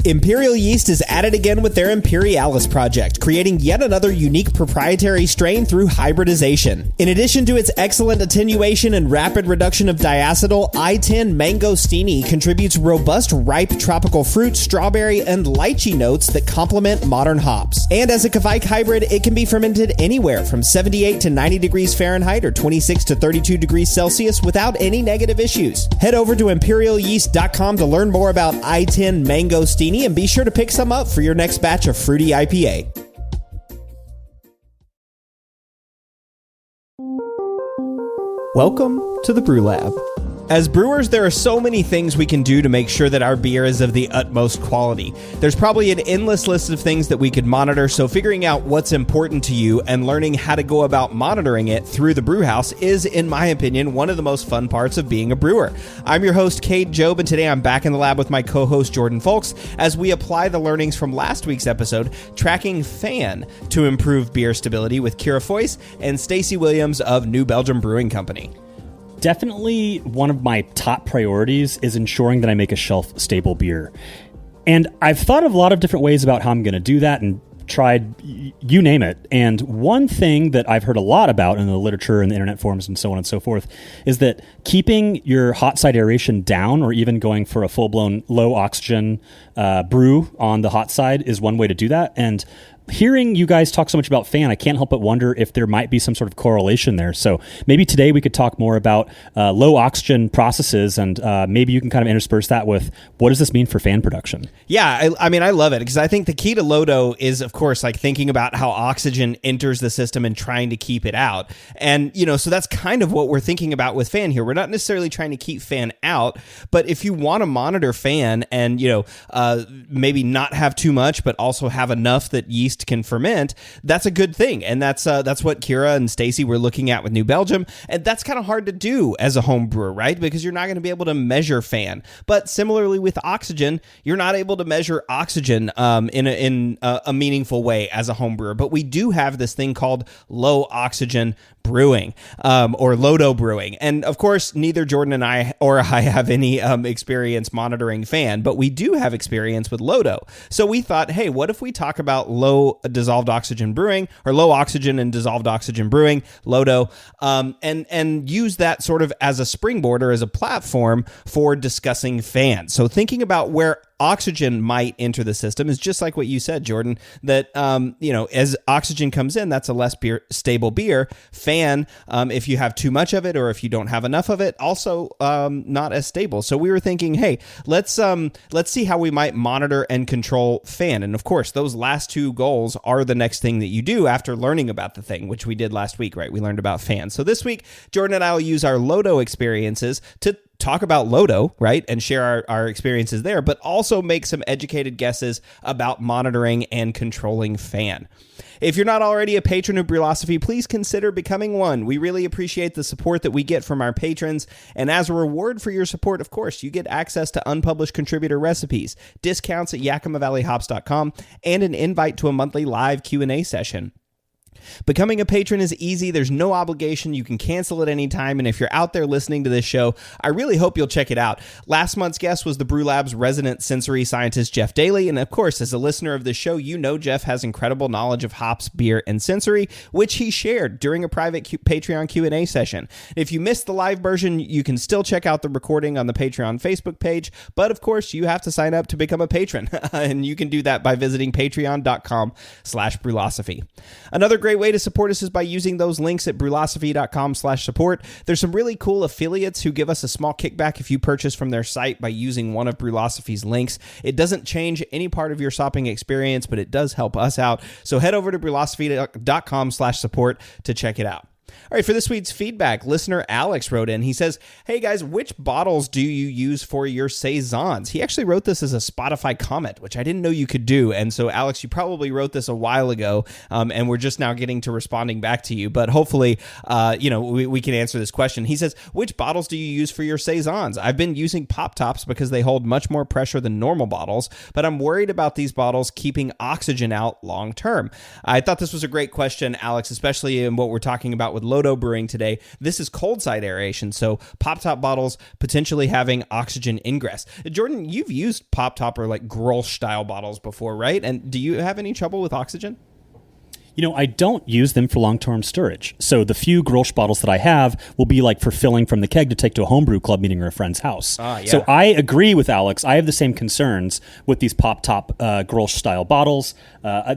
Imperial Yeast is at it again with their Imperialis project, creating yet another unique proprietary strain through hybridization. In addition to its excellent attenuation and rapid reduction of diacetyl, I-10 Mangostini contributes robust ripe tropical fruit, strawberry, and lychee notes that complement modern hops. And as a Kveik hybrid, it can be fermented anywhere from 78 to 90 degrees Fahrenheit or 26 to 32 degrees Celsius without any negative issues. Head over to imperialyeast.com to learn more about I-10 Mangostini and be sure to pick some up for your next batch of fruity IPA. Welcome to the Brew Lab. As brewers, there are so many things we can do to make sure that our beer is of the utmost quality. There's probably an endless list of things that we could monitor, so figuring out what's important to you and learning how to go about monitoring it through the brew house is, in my opinion, one of the most fun parts of being a brewer. I'm your host, Cade Job, and today I'm back in the lab with my co-host, Jordan Folks, as we apply the learnings from last week's episode, tracking fan to improve beer stability with Kira Foyce and Stacey Williams of New Belgium Brewing Company. Definitely one of my top priorities is ensuring that I make a shelf-stable beer. And I've thought of a lot of different ways about how I'm going to do that and tried, you name it. And one thing that I've heard a lot about in the literature and the internet forums and so on and so forth is that keeping your hot side aeration down or even going for a full-blown low oxygen brew on the hot side is one way to do that. And hearing you guys talk so much about fan, I can't help but wonder if there might be some sort of correlation there. So maybe today we could talk more about low oxygen processes, and maybe you can kind of intersperse that with what does this mean for fan production? Yeah, I mean, I love it because I think the key to LODO is, of course, like thinking about how oxygen enters the system and trying to keep it out. And, you know, so that's kind of what we're thinking about with fan here. We're not necessarily trying to keep fan out, but if you want to monitor fan and, you know, maybe not have too much, but also have enough that yeast can ferment, that's a good thing. And that's what Kira and Stacey were looking at with New Belgium. And that's kind of hard to do as a home brewer, right? Because you're not going to be able to measure fan. But similarly with oxygen, you're not able to measure oxygen in a meaningful way as a home brewer. But we do have this thing called low oxygen brewing, or LODO brewing. And of course, neither Jordan and I have any experience monitoring fan, but we do have experience with LODO. So we thought, hey, what if we talk about low dissolved oxygen brewing, or low oxygen and dissolved oxygen brewing, LODO, and use that sort of as a springboard or as a platform for discussing fan. So thinking about where oxygen might enter the system is just like what you said, Jordan, that, you know, as oxygen comes in, that's a less stable beer. Fan, if you have too much of it or if you don't have enough of it, also not as stable. So we were thinking, hey, let's see how we might monitor and control fan. And of course, those last two goals are the next thing that you do after learning about the thing, which we did last week, right? We learned about fan. So this week, Jordan and I will use our LODO experiences to talk about LODO, right, and share our experiences there, but also make some educated guesses about monitoring and controlling fan. If you're not already a patron of Brülosophy, please consider becoming one. We really appreciate the support that we get from our patrons, and as a reward for your support, of course, you get access to unpublished contributor recipes, discounts at YakimaValleyHops.com, and an invite to a monthly live Q&A session. Becoming a patron is easy. There's no obligation. You can cancel at any time. And if you're out there listening to this show, I really hope you'll check it out. Last month's guest was the Brew Lab's resident sensory scientist, Jeff Daly. And of course, as a listener of this show, you know Jeff has incredible knowledge of hops, beer, and sensory, which he shared during a private Patreon Q&A session. If you missed the live version, you can still check out the recording on the Patreon Facebook page. But of course, you have to sign up to become a patron. And you can do that by visiting patreon.com/Brülosophy. Another great way to support us is by using those links at brülosophy.com/support. There's some really cool affiliates who give us a small kickback if you purchase from their site by using one of Brülosophy's links. It doesn't change any part of your shopping experience, but it does help us out. So head over to brülosophy.com/support to check it out. All right, for this week's feedback, listener Alex wrote in. He says, hey guys, which bottles do you use for your saisons? He actually wrote this as a Spotify comment, which I didn't know you could do. And so, Alex, you probably wrote this a while ago, and we're just now getting to responding back to you. But hopefully, we can answer this question. He says, which bottles do you use for your saisons? I've been using pop tops because they hold much more pressure than normal bottles, but I'm worried about these bottles keeping oxygen out long term. I thought this was a great question, Alex, especially in what we're talking about with with LODO Brewing today. This is cold side aeration, so pop-top bottles potentially having oxygen ingress. Jordan, you've used pop-top or like Grolsch style bottles before, right? And do you have any trouble with oxygen? I don't use them for long-term storage. So the few Grolsch bottles that I have will be like for filling from the keg to take to a homebrew club meeting or a friend's house. Yeah. So I agree with Alex. I have the same concerns with these pop-top Grolsch-style bottles.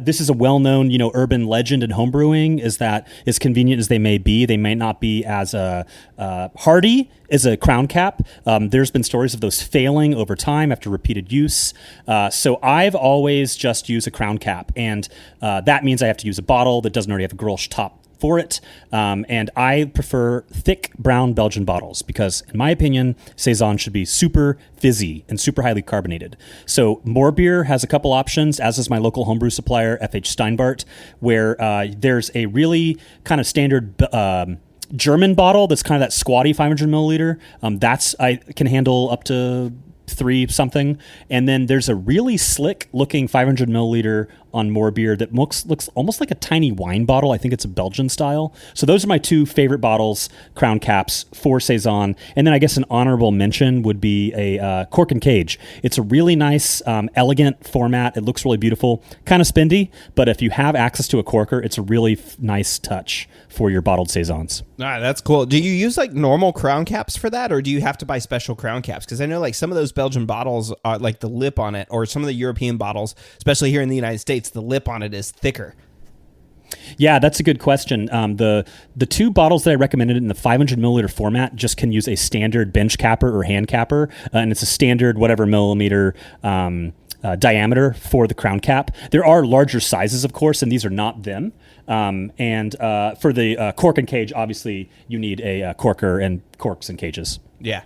This is a well-known, urban legend in homebrewing, is that as convenient as they may be, they may not be as hardy as a crown cap. There's been stories of those failing over time after repeated use. So I've always just used a crown cap, and that means I have to use a bottle that doesn't already have a Grolsch top for it. And I prefer thick brown Belgian bottles because, in my opinion, Saison should be super fizzy and super highly carbonated. So More Beer has a couple options, as is my local homebrew supplier, FH Steinbart, where there's a really kind of standard German bottle that's kind of that squatty 500 milliliter. I can handle up to 3 something. And then there's a really slick looking 500 milliliter on More Beer that looks almost like a tiny wine bottle. I think it's a Belgian style. So those are my 2 favorite bottles, crown caps for Saison. And then I guess an honorable mention would be a cork and cage. It's a really nice, elegant format. It looks really beautiful, kind of spendy, but if you have access to a corker, it's a really nice touch for your bottled Saisons. All right, that's cool. Do you use like normal crown caps for that, or do you have to buy special crown caps? Because I know like some of those Belgian bottles, like the lip on it, or some of the European bottles, especially here in the United States, the lip on it is thicker. Yeah, that's a good question. The 2 bottles that I recommended in the 500 milliliter format just can use a standard bench capper or hand capper, and it's a standard whatever millimeter diameter for the crown cap. There are larger sizes, of course, and these are not them. And for the cork and cage, obviously, you need a corker and corks and cages. Yeah.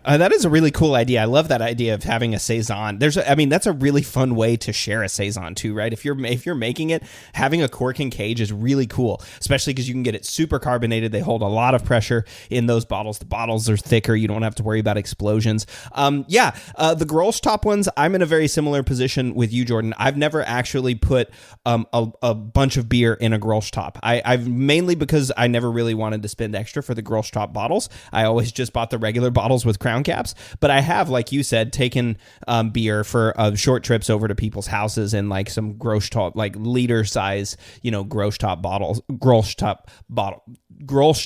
That is a really cool idea. I love that idea of having a Saison. That's a really fun way to share a Saison too, right? If you're making it, having a cork and cage is really cool, especially because you can get it super carbonated. They hold a lot of pressure in those bottles. The bottles are thicker. You don't have to worry about explosions. The Grolsch top ones, I'm in a very similar position with you, Jordan. I've never actually put a bunch of beer in a Grolsch top. I've mainly because I never really wanted to spend extra for the Grolsch top bottles. I always just bought the regular bottles with crown caps, but I have, like you said, taken beer for short trips over to people's houses in like some Grolsch top, like liter size, Grolsch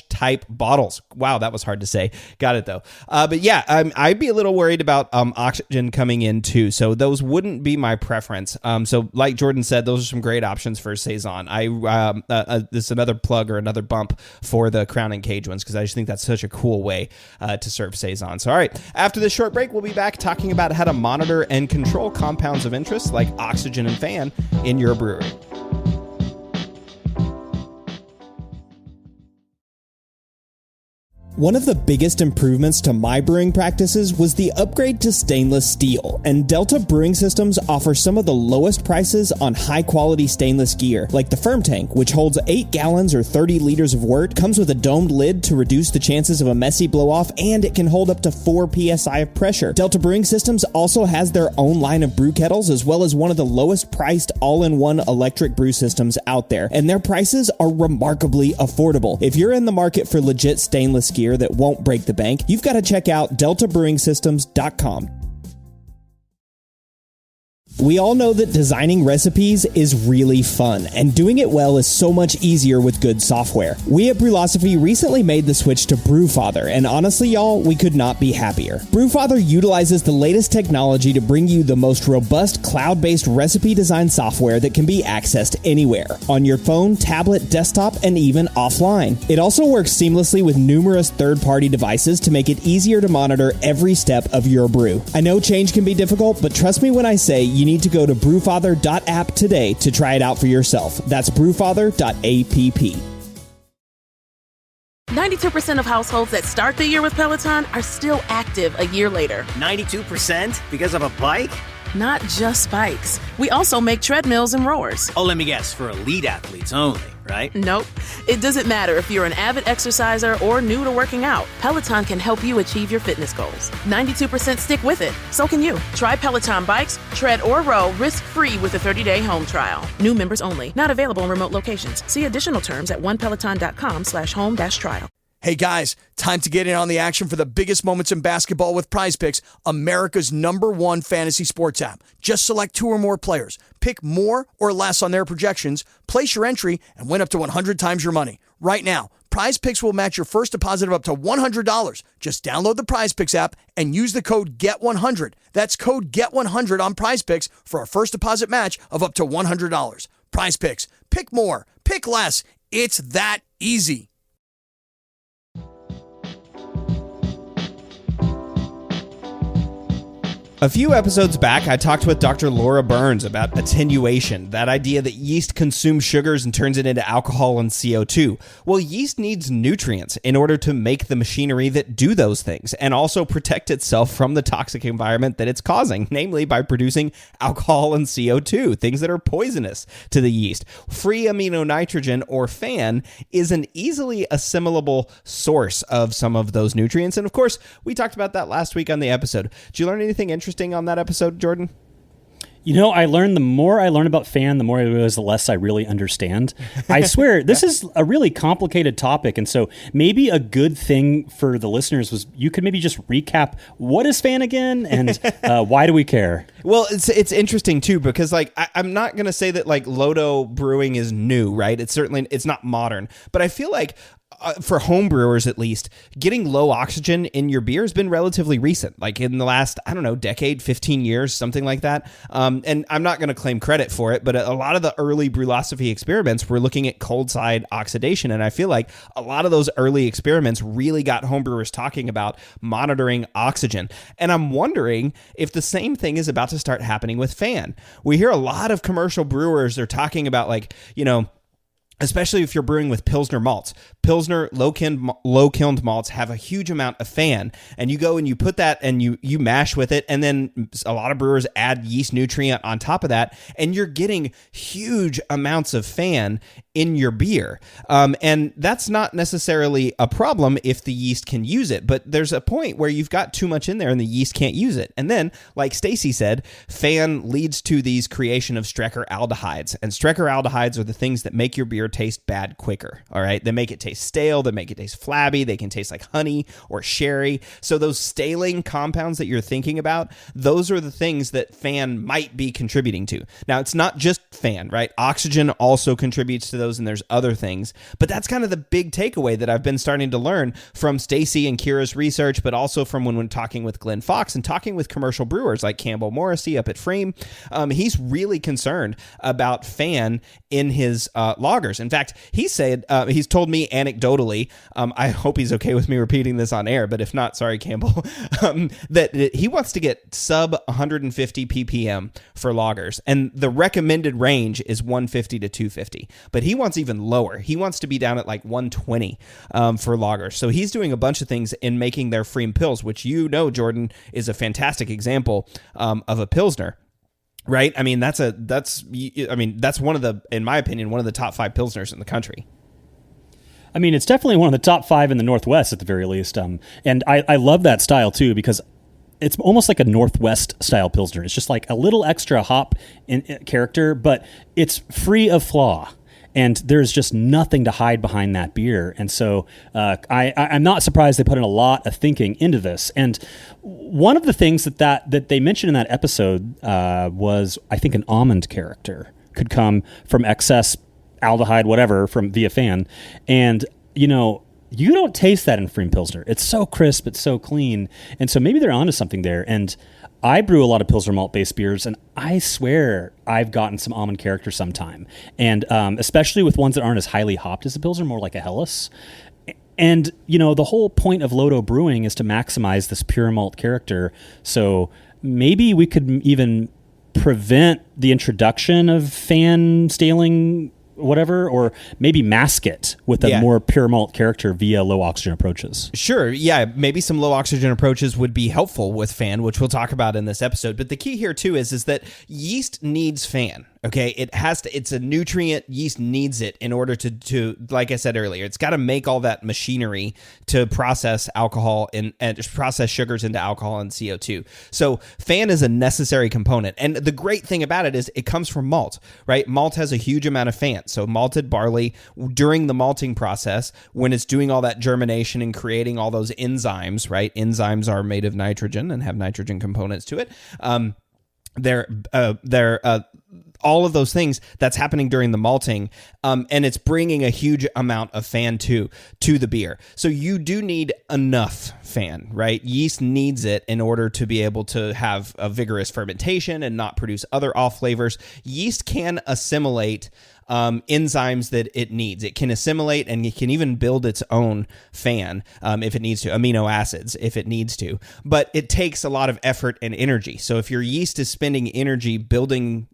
type bottles. Wow, that was hard to say. Got it though. But yeah, I'd be a little worried about oxygen coming in too. So those wouldn't be my preference. So like Jordan said, those are some great options for Saison. This is another plug or another bump for the crown and cage ones because I just think that's such a cool way to serve Saison. So all right, after this short break, we'll be back talking about how to monitor and control compounds of interest like oxygen and fan in your brewery. One of the biggest improvements to my brewing practices was the upgrade to stainless steel, and Delta Brewing Systems offers some of the lowest prices on high-quality stainless gear, like the Firm Tank, which holds 8 gallons or 30 liters of wort, comes with a domed lid to reduce the chances of a messy blow-off, and it can hold up to 4 psi of pressure. Delta Brewing Systems also has their own line of brew kettles, as well as one of the lowest-priced all-in-one electric brew systems out there, and their prices are remarkably affordable. If you're in the market for legit stainless gear that won't break the bank, you've got to check out deltabrewingsystems.com. We all know that designing recipes is really fun, and doing it well is so much easier with good software. We at Brülosophy recently made the switch to Brewfather, and honestly, y'all, we could not be happier. Brewfather utilizes the latest technology to bring you the most robust cloud-based recipe design software that can be accessed anywhere, on your phone, tablet, desktop, and even offline. It also works seamlessly with numerous third-party devices to make it easier to monitor every step of your brew. I know change can be difficult, but trust me when I say you need to go to brewfather.app today to try it out for yourself. That's brewfather.app. 92% of households that start the year with Peloton are still active a year later. 92% because of a bike? not just bikes. We also make treadmills and rowers. Oh, let me guess, for elite athletes only, right? Nope. It doesn't matter if you're an avid exerciser or new to working out. Peloton can help you achieve your fitness goals. 92% stick with it. So can you. Try Peloton bikes, tread, or row risk-free with a 30-day home trial. New members only. Not available in remote locations. See additional terms at onepeloton.com/home-trial. Hey guys, time to get in on the action for the biggest moments in basketball with Prize Picks, America's #1 fantasy sports app. Just select 2 or more players, pick more or less on their projections, place your entry, and win up to 100 times your money. Right now, Prize Picks will match your first deposit of up to $100. Just download the Prize Picks app and use the code GET100. That's code GET100 on Prize Picks for a first deposit match of up to $100. Prize Picks. Pick more. Pick less. It's that easy. A few episodes back, I talked with Dr. Laura Burns about attenuation, that idea that yeast consumes sugars and turns it into alcohol and CO2. Well, yeast needs nutrients in order to make the machinery that do those things and also protect itself from the toxic environment that it's causing, namely by producing alcohol and CO2, things that are poisonous to the yeast. Free amino nitrogen, or FAN, is an easily assimilable source of some of those nutrients. And of course, we talked about that last week on the episode. Did you learn anything interesting on that episode, Jordan? You know, I learned the more I learn about FAN, the more I realize the less I really understand. I swear, this is a really complicated topic, and so maybe a good thing for the listeners was you could maybe just recap what is FAN again and why do we care? Well, it's interesting too because I'm not gonna say that LODO brewing is new, right? It's not modern, but I feel like for home brewers at least, getting low oxygen in your beer has been relatively recent, like in the last, decade, 15 years, something like that. And I'm not going to claim credit for it, but a lot of the early Brülosophy experiments were looking at cold side oxidation. And I feel like a lot of those early experiments really got homebrewers talking about monitoring oxygen. And I'm wondering if the same thing is about to start happening with FAN. We hear a lot of commercial brewers, they're talking about especially if you're brewing with Pilsner malts. Pilsner low-kilned malts have a huge amount of FAN, and you go and you put that and you mash with it, and then a lot of brewers add yeast nutrient on top of that, and you're getting huge amounts of FAN in your beer. And that's not necessarily a problem if the yeast can use it, but there's a point where you've got too much in there and the yeast can't use it. And then, like Stacy said, FAN leads to these creation of Strecker aldehydes, and Strecker aldehydes are the things that make your beer taste bad quicker. All right, they make it taste stale, they make it taste flabby, they can taste like honey or sherry. So those staling compounds that you're thinking about, those are the things that FAN might be contributing to. Now, it's not just FAN, right? Oxygen also contributes to those, and there's other things, but that's kind of the big takeaway that I've been starting to learn from Stacy and Kira's research, but also from when talking with Glenn Fox and talking with commercial brewers like Campbell Morrissey up at Frame. He's really concerned about FAN in his lagers. In fact, he said, he's told me anecdotally, I hope he's okay with me repeating this on air, but if not, sorry, Campbell, that he wants to get sub 150 ppm for lagers, and the recommended range is 150 to 250, but he wants even lower. He wants to be down at 120 for lagers. So he's doing a bunch of things in making their Freem Pils, which Jordan, is a fantastic example of a Pilsner. Right? I mean, that's one of the, in my opinion, one of the top 5 Pilsners in the country. I mean, it's definitely one of the top 5 in the Northwest at the very least. And I love that style too, because it's almost like a Northwest style Pilsner. It's just like a little extra hop in character, but it's free of flaw. And there's just nothing to hide behind that beer. And so I'm not surprised they put in a lot of thinking into this. And one of the things that they mentioned in that episode was, I think, an almond character could come from excess aldehyde, whatever, from via FAN. And, you don't taste that in Freem Pilsner. It's so crisp, it's so clean. And so maybe they're onto something there. And I brew a lot of Pilsner malt-based beers, and I swear I've gotten some almond character sometime. And especially with ones that aren't as highly hopped as a Pilsner, more like a Helles. And, the whole point of LODO brewing is to maximize this pure malt character. So maybe we could even prevent the introduction of FAN staling whatever, or maybe mask it with a more pure malt character via low oxygen approaches. Sure. Yeah. Maybe some low oxygen approaches would be helpful with fan, which we'll talk about in this episode. But the key here too is that yeast needs fan. Okay, it has to. It's a nutrient. Yeast needs it in order to like I said earlier, it's got to make all that machinery to process alcohol and process sugars into alcohol and CO2. So fan is a necessary component. And the great thing about it is it comes from malt, right? Malt has a huge amount of fan. So malted barley during the malting process, when it's doing all that germination and creating all those enzymes, right? Enzymes are made of nitrogen and have nitrogen components to it. They're all of those things that's happening during the malting, and it's bringing a huge amount of fan to the beer. So you do need enough fan, right? Yeast needs it in order to be able to have a vigorous fermentation and not produce other off flavors. Yeast can assimilate enzymes that it needs. It can assimilate and it can even build its own fan if it needs to, amino acids if it needs to. But it takes a lot of effort and energy. So if your yeast is spending energy building,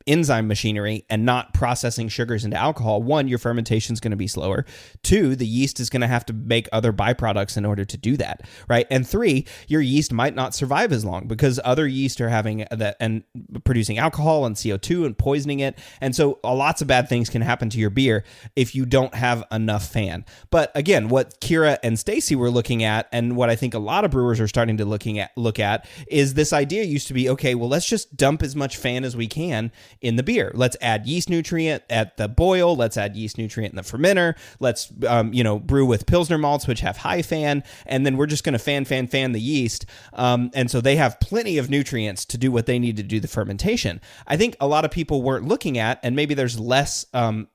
enzyme machinery and not processing sugars into alcohol, one, your fermentation is going to be slower. Two, the yeast is going to have to make other byproducts in order to do that, right? And three, your yeast might not survive as long because other yeast are having that and producing alcohol and CO2 and poisoning it. And so lots of bad things can happen to your beer if you don't have enough fan. But again, what Kira and Stacy were looking at, and what I think a lot of brewers are starting to look at is this idea used to be, okay, well, let's just dump as much fan as we can in the beer. Let's add yeast nutrient at the boil. Let's add yeast nutrient in the fermenter. Let's, brew with Pilsner malts, which have high fan. And then we're just going to fan the yeast. And so they have plenty of nutrients to do what they need to do the fermentation. I think a lot of people weren't looking at, and maybe there's less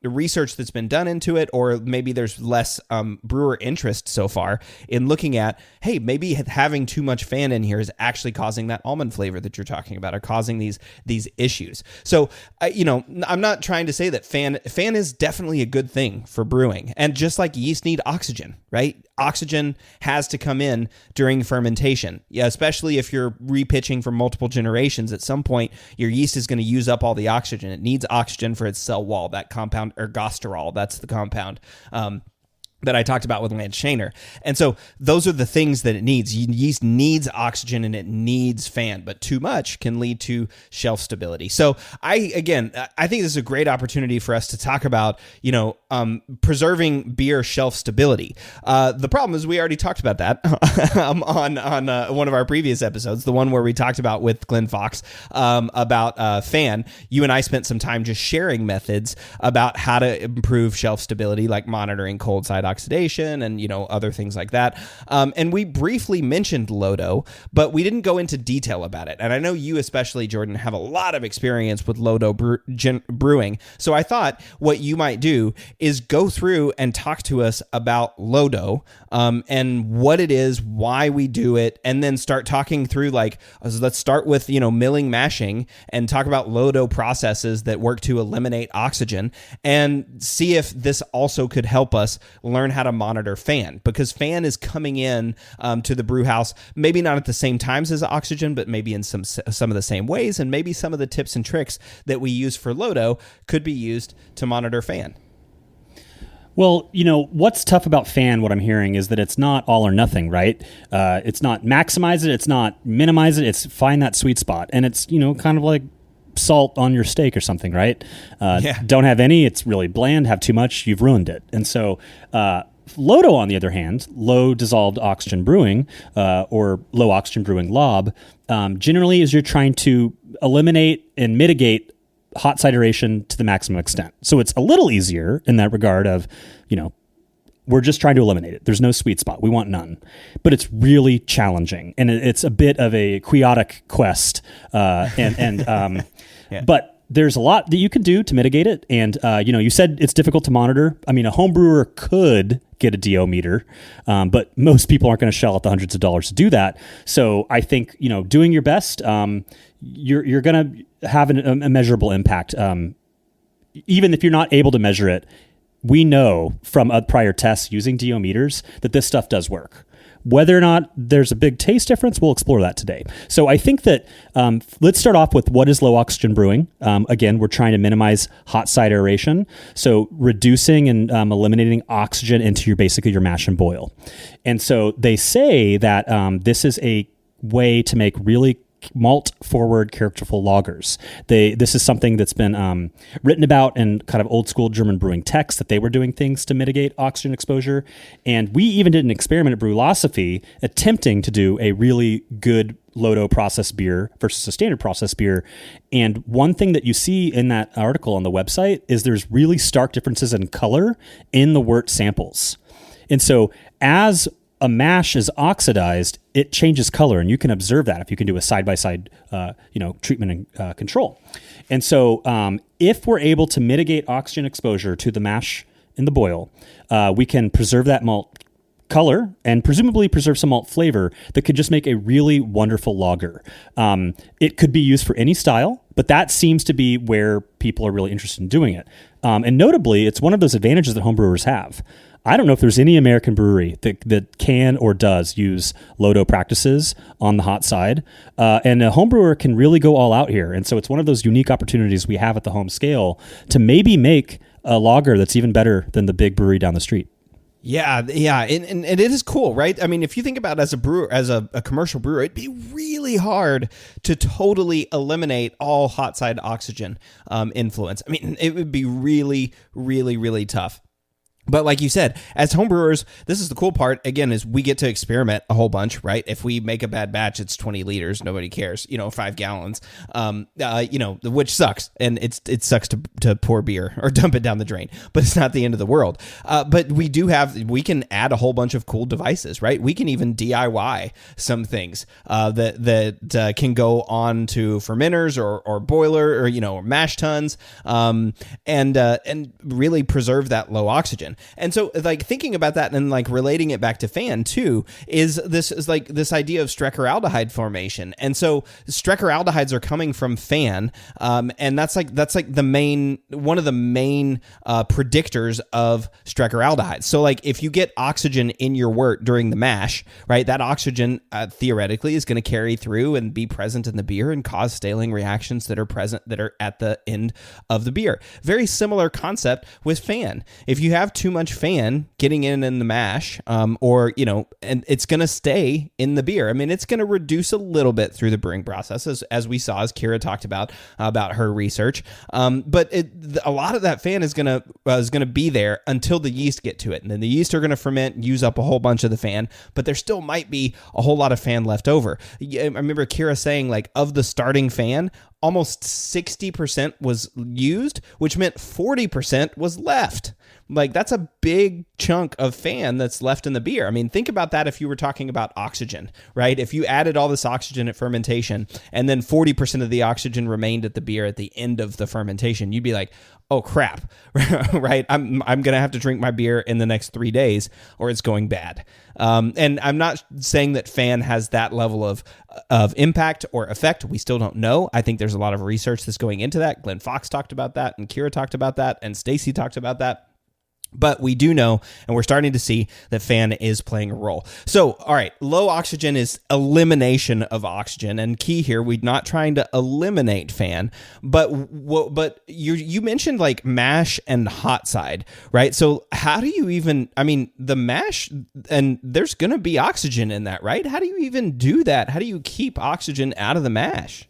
research that's been done into it, or maybe there's less brewer interest so far in looking at, hey, maybe having too much fan in here is actually causing that almond flavor that you're talking about, or causing these issues. So, I'm not trying to say that fan is definitely a good thing for brewing. And just like yeast need oxygen, right? Oxygen has to come in during fermentation. Yeah, especially if you're repitching for multiple generations. At some point, your yeast is going to use up all the oxygen. It needs oxygen for its cell wall, that compound, ergosterol, that's the compound that I talked about with Lance Shaner. And so those are the things that it needs. Yeast needs oxygen and it needs fan, but too much can lead to shelf stability. So I think this is a great opportunity for us to talk about, preserving beer shelf stability. The problem is we already talked about that on one of our previous episodes, the one where we talked about with Glenn Fox about fan. You and I spent some time just sharing methods about how to improve shelf stability, like monitoring cold side oxidation and other things like that. And we briefly mentioned LODO, but we didn't go into detail about it. And I know you especially, Jordan, have a lot of experience with LODO brewing. So I thought what you might do is go through and talk to us about LODO and what it is, why we do it, and then start talking through let's start with milling, mashing, and talk about LODO processes that work to eliminate oxygen, and see if this also could help us learn how to monitor fan, because fan is coming in to the brew house, maybe not at the same times as oxygen, but maybe in some of the same ways, and maybe some of the tips and tricks that we use for LODO could be used to monitor fan. Well, what's tough about fan, what I'm hearing, is that it's not all or nothing, right? It's not maximize it, it's not minimize it, it's find that sweet spot. And it's, kind of like salt on your steak or something, right? Don't have any, it's really bland. Have too much, you've ruined it. And so LODO, on the other hand, low dissolved oxygen brewing, or low oxygen brewing LOB, generally is you're trying to eliminate and mitigate hot saturation to the maximum extent. So it's a little easier in that regard of, we're just trying to eliminate it. There's no sweet spot. We want none. But it's really challenging. And it's a bit of a quixotic quest. Yeah. But there's a lot that you can do to mitigate it. And, you said it's difficult to monitor. I mean, a home brewer could get a DO meter, but most people aren't going to shell out the hundreds of dollars to do that. So I think, doing your best, you're going to have a measurable impact. Even if you're not able to measure it, we know from prior tests using DO meters that this stuff does work. Whether or not there's a big taste difference, we'll explore that today. So I think that let's start off with what is low oxygen brewing. Again, we're trying to minimize hot side aeration, so reducing and eliminating oxygen into basically your mash and boil. And so they say that this is a way to make really malt forward characterful lagers. This is something that's been written about in kind of old school German brewing texts, that they were doing things to mitigate oxygen exposure. And we even did an experiment at Brülosophy attempting to do a really good LODO process beer versus a standard process beer. And one thing that you see in that article on the website is there's really stark differences in color in the wort samples. And so as a mash is oxidized, it changes color, and you can observe that if you can do a side-by-side, treatment and control. And so, if we're able to mitigate oxygen exposure to the mash in the boil, we can preserve that malt color and presumably preserve some malt flavor that could just make a really wonderful lager. It could be used for any style, but that seems to be where people are really interested in doing it. And notably, it's one of those advantages that homebrewers have. I don't know if there's any American brewery that can or does use LODO practices on the hot side. And a homebrewer can really go all out here. And so it's one of those unique opportunities we have at the home scale to maybe make a lager that's even better than the big brewery down the street. Yeah, and it is cool, right? I mean, if you think about it as a brewer, as a commercial brewer, it'd be really hard to totally eliminate all hot side oxygen influence. I mean, it would be really, really, really tough. But like you said, as homebrewers, this is the cool part, again, is we get to experiment a whole bunch, right? If we make a bad batch, it's 20 liters. Nobody cares, 5 gallons, which sucks. And it sucks to pour beer or dump it down the drain, but it's not the end of the world. But we can add a whole bunch of cool devices, right? We can even DIY some things that can go on to fermenters or boiler or mash tuns and really preserve that low oxygen. And so, like, thinking about that and like relating it back to fan too is this idea of Strecker-aldehyde formation. And so Strecker-aldehydes are coming from fan, and that's like one of the main predictors of Strecker-aldehydes. So like if you get oxygen in your wort during the mash, right, that oxygen theoretically is going to carry through and be present in the beer and cause staling reactions that are at the end of the beer. Very similar concept with fan. If you have too much fan getting in the mash, and it's going to stay in the beer. I mean, it's going to reduce a little bit through the brewing process, as we saw, as Kira talked about her research. But a lot of that fan is going to be there until the yeast get to it, and then the yeast are going to ferment, use up a whole bunch of the fan. But there still might be a whole lot of fan left over. I remember Kira saying, like, of the starting fan, almost 60% was used, which meant 40% was left. Like, that's a big chunk of fan that's left in the beer. I mean, think about that if you were talking about oxygen, right? If you added all this oxygen at fermentation and then 40% of the oxygen remained at the beer at the end of the fermentation, you'd be like, oh crap, right? I'm going to have to drink my beer in the next 3 days or it's going bad. And I'm not saying that fan has that level of impact or effect. We still don't know. I think there's a lot of research that's going into that. Glenn Fox talked about that, and Kira talked about that, and Stacy talked about that. But we do know, and we're starting to see, that fan is playing a role. So, all right, low oxygen is elimination of oxygen, and key here, we're not trying to eliminate fan, but you mentioned like mash and hot side, right? So how do you even, I mean, the mash, and there's going to be oxygen in that, right? How do you even do that? How do you keep oxygen out of the mash?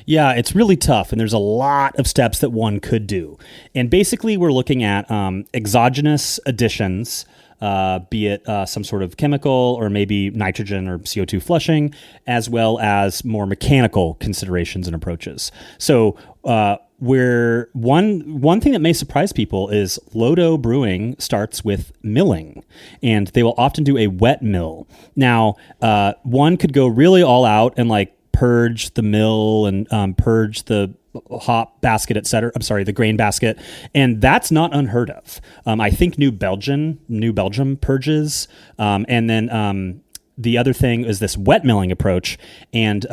Yeah, it's really tough, and there's a lot of steps that one could do. And basically, we're looking at exogenous additions, be it some sort of chemical or maybe nitrogen or CO2 flushing, as well as more mechanical considerations and approaches. So where one thing that may surprise people is LODO brewing starts with milling, and they will often do a wet mill. Now, one could go really all out and like purge the mill and purge the hop basket, etc. I'm sorry, the grain basket, and that's not unheard of. I think New Belgium purges, and then the other thing is this wet milling approach, and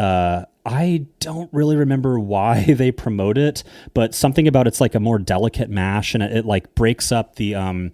I don't really remember why they promote it, but something about it's like a more delicate mash, and it like breaks up the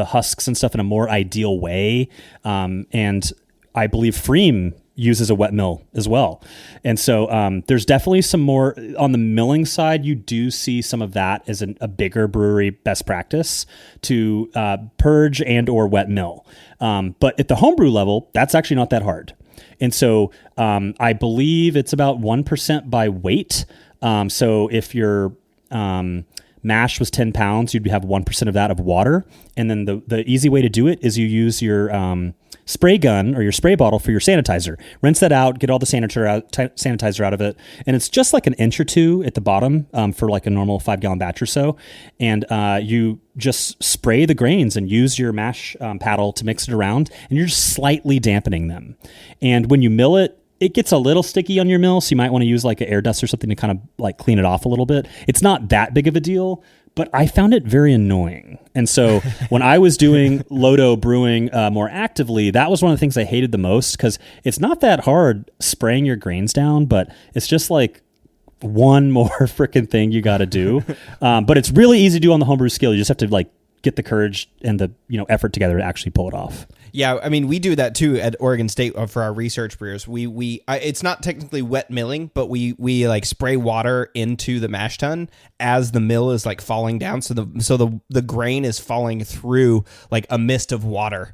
husks and stuff in a more ideal way. And I believe Freem uses a wet mill as well. And so there's definitely some more on the milling side. You do see some of that as a bigger brewery best practice to purge and or wet mill. But at the homebrew level, that's actually not that hard. And so I believe it's about 1% by weight. So if your mash was 10 pounds, you'd have 1% of that of water. And then the easy way to do it is you use your spray gun or your spray bottle for your sanitizer. Rinse that out, get all the sanitizer out of it. And it's just like an inch or two at the bottom for like a normal 5-gallon batch or so. And you just spray the grains and use your mash paddle to mix it around. And you're just slightly dampening them. And when you mill it, it gets a little sticky on your mill, so you might want to use like an air dust or something to kind of like clean it off a little bit. It's not that big of a deal, but I found it very annoying. And so when I was doing LODO brewing more actively, that was one of the things I hated the most, because it's not that hard spraying your grains down, but it's just like one more freaking thing you got to do. But it's really easy to do on the homebrew scale. You just have to like get the courage and the effort together to actually pull it off. Yeah, I mean, we do that too at Oregon State for our research brewers. It's not technically wet milling, but we like spray water into the mash tun as the mill is like falling down, so the grain is falling through like a mist of water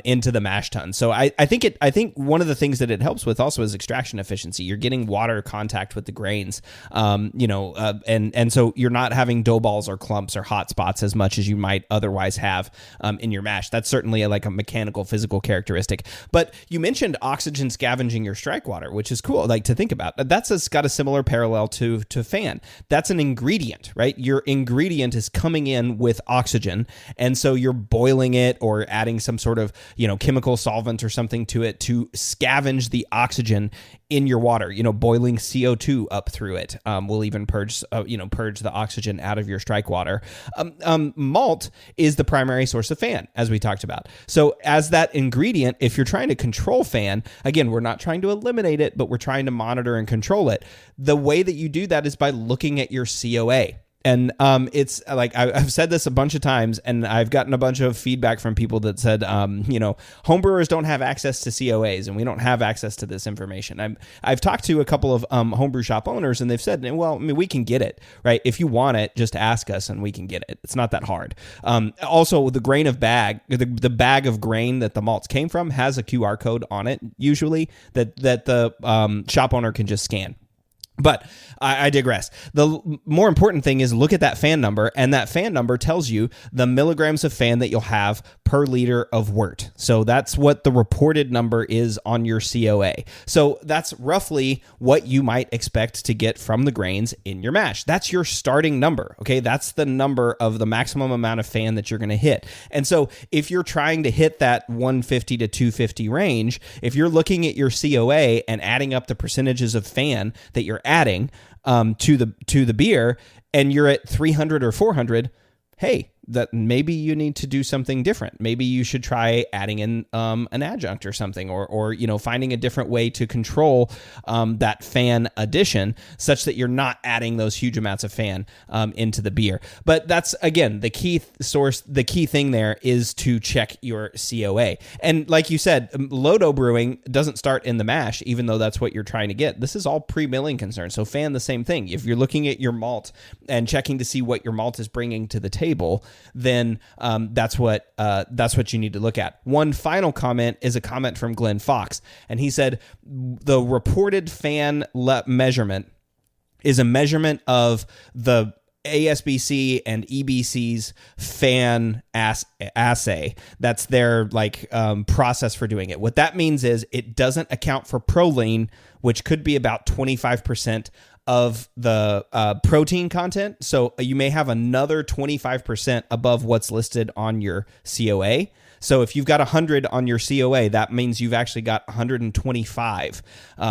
into the mash tun. So I think one of the things that it helps with also is extraction efficiency. You're getting water contact with the grains, and so you're not having dough balls or clumps or hot spots as much as you might otherwise have in your mash. That's certainly a mechanical, physical characteristic. But you mentioned oxygen scavenging your strike water, which is cool, like to think about. That's got a similar parallel to fan. That's an ingredient, right? Your ingredient is coming in with oxygen, and so you're boiling it or adding some sort of chemical solvent or something to it to scavenge the oxygen in your water. Boiling CO2 up through it will even purge the oxygen out of your strike water. Malt is the primary source of fan, as we talked about. So as that ingredient, if you're trying to control fan, again, we're not trying to eliminate it, but we're trying to monitor and control it. The way that you do that is by looking at your COA. And it's like I've said this a bunch of times, and I've gotten a bunch of feedback from people that said, homebrewers don't have access to COAs, and we don't have access to this information. I've talked to a couple of homebrew shop owners, and they've said, well, I mean, we can get it, right? If you want it, just ask us, and we can get it. It's not that hard. Also, the grain of bag, the bag of grain that the malts came from has a QR code on it, usually that the shop owner can just scan. But I digress. The more important thing is look at that fan number, and that fan number tells you the milligrams of fan that you'll have per liter of wort. So that's what the reported number is on your COA. So that's roughly what you might expect to get from the grains in your mash. That's your starting number, okay? That's the number of the maximum amount of fan that you're going to hit. And so if you're trying to hit that 150 to 250 range, if you're looking at your COA and adding up the percentages of fan that you're adding to the beer, and you're at 300 or 400, hey, that maybe you need to do something different. Maybe you should try adding in an adjunct or something, or finding a different way to control that fan addition such that you're not adding those huge amounts of fan into the beer. But that's, again, the key source. The key thing there is to check your COA. And like you said, LODO brewing doesn't start in the mash, even though that's what you're trying to get. This is all pre-milling concern. So fan, the same thing. If you're looking at your malt and checking to see what your malt is bringing to the table, then that's what you need to look at. One final comment is a comment from Glenn Fox, and he said the reported fan measurement is a measurement of the ASBC and EBC's fan assay. That's their process for doing it. What that means is it doesn't account for proline, which could be about 25% of the protein content. So you may have another 25% above what's listed on your COA. So if you've got 100 on your COA, that means you've actually got 125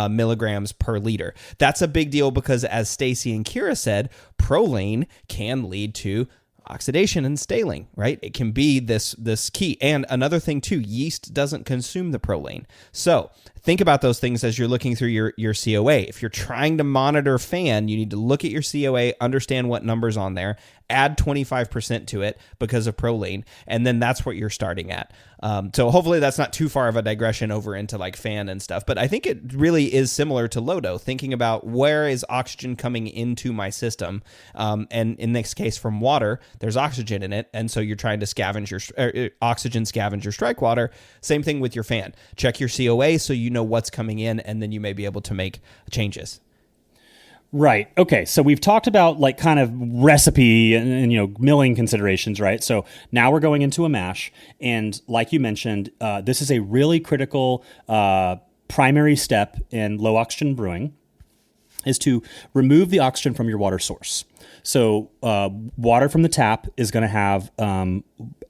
milligrams per liter. That's a big deal because, as Stacy and Kira said, proline can lead to oxidation and staling, right? It can be this key. And another thing too, yeast doesn't consume the proline. So think about those things as you're looking through your COA. If you're trying to monitor fan, you need to look at your COA, understand what number's on there, add 25% to it because of proline, and then that's what you're starting at. So hopefully that's not too far of a digression over into like fan and stuff, but I think it really is similar to LODO, thinking about where is oxygen coming into my system. And in this case from water, there's oxygen in it. And so you're trying to scavenge your oxygen, scavenge your strike water. Same thing with your fan. Check your COA so you know what's coming in, and then you may be able to make changes. Right. Okay. So we've talked about like kind of recipe and milling considerations, right? So now we're going into a mash, and like you mentioned, this is a really critical primary step in low oxygen brewing, is to remove the oxygen from your water source. So water from the tap is going to have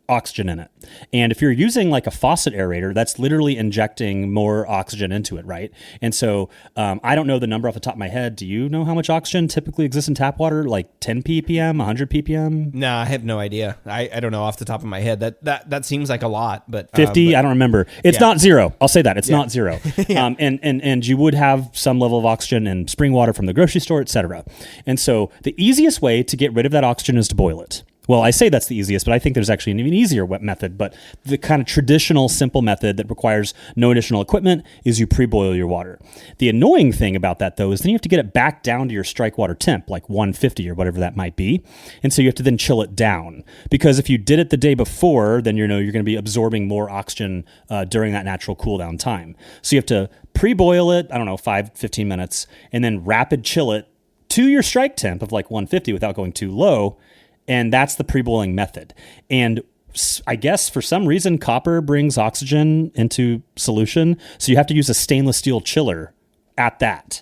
oxygen in it. And if you're using like a faucet aerator, that's literally injecting more oxygen into it, right? And so I don't know the number off the top of my head. Do you know how much oxygen typically exists in tap water? Like 10 ppm, 100 ppm? No, I have no idea. I don't know off the top of my head. That seems like a lot, but 50, I don't remember. It's not zero. I'll say that. It's not zero. Yeah. And you would have some level of oxygen in spring water from the grocery store, etc. And so the easiest way to get rid of that oxygen is to boil it. Well, I say that's the easiest, but I think there's actually an even easier method. But the kind of traditional, simple method that requires no additional equipment is you pre-boil your water. The annoying thing about that, though, is then you have to get it back down to your strike water temp, like 150 or whatever that might be. And so you have to then chill it down. Because if you did it the day before, then you're going to be absorbing more oxygen during that natural cool down time. So you have to pre-boil it, 5-15 minutes, and then rapid chill it to your strike temp of like 150 without going too low. And that's the pre-boiling method. And I guess for some reason, copper brings oxygen into solution. So you have to use a stainless steel chiller at that.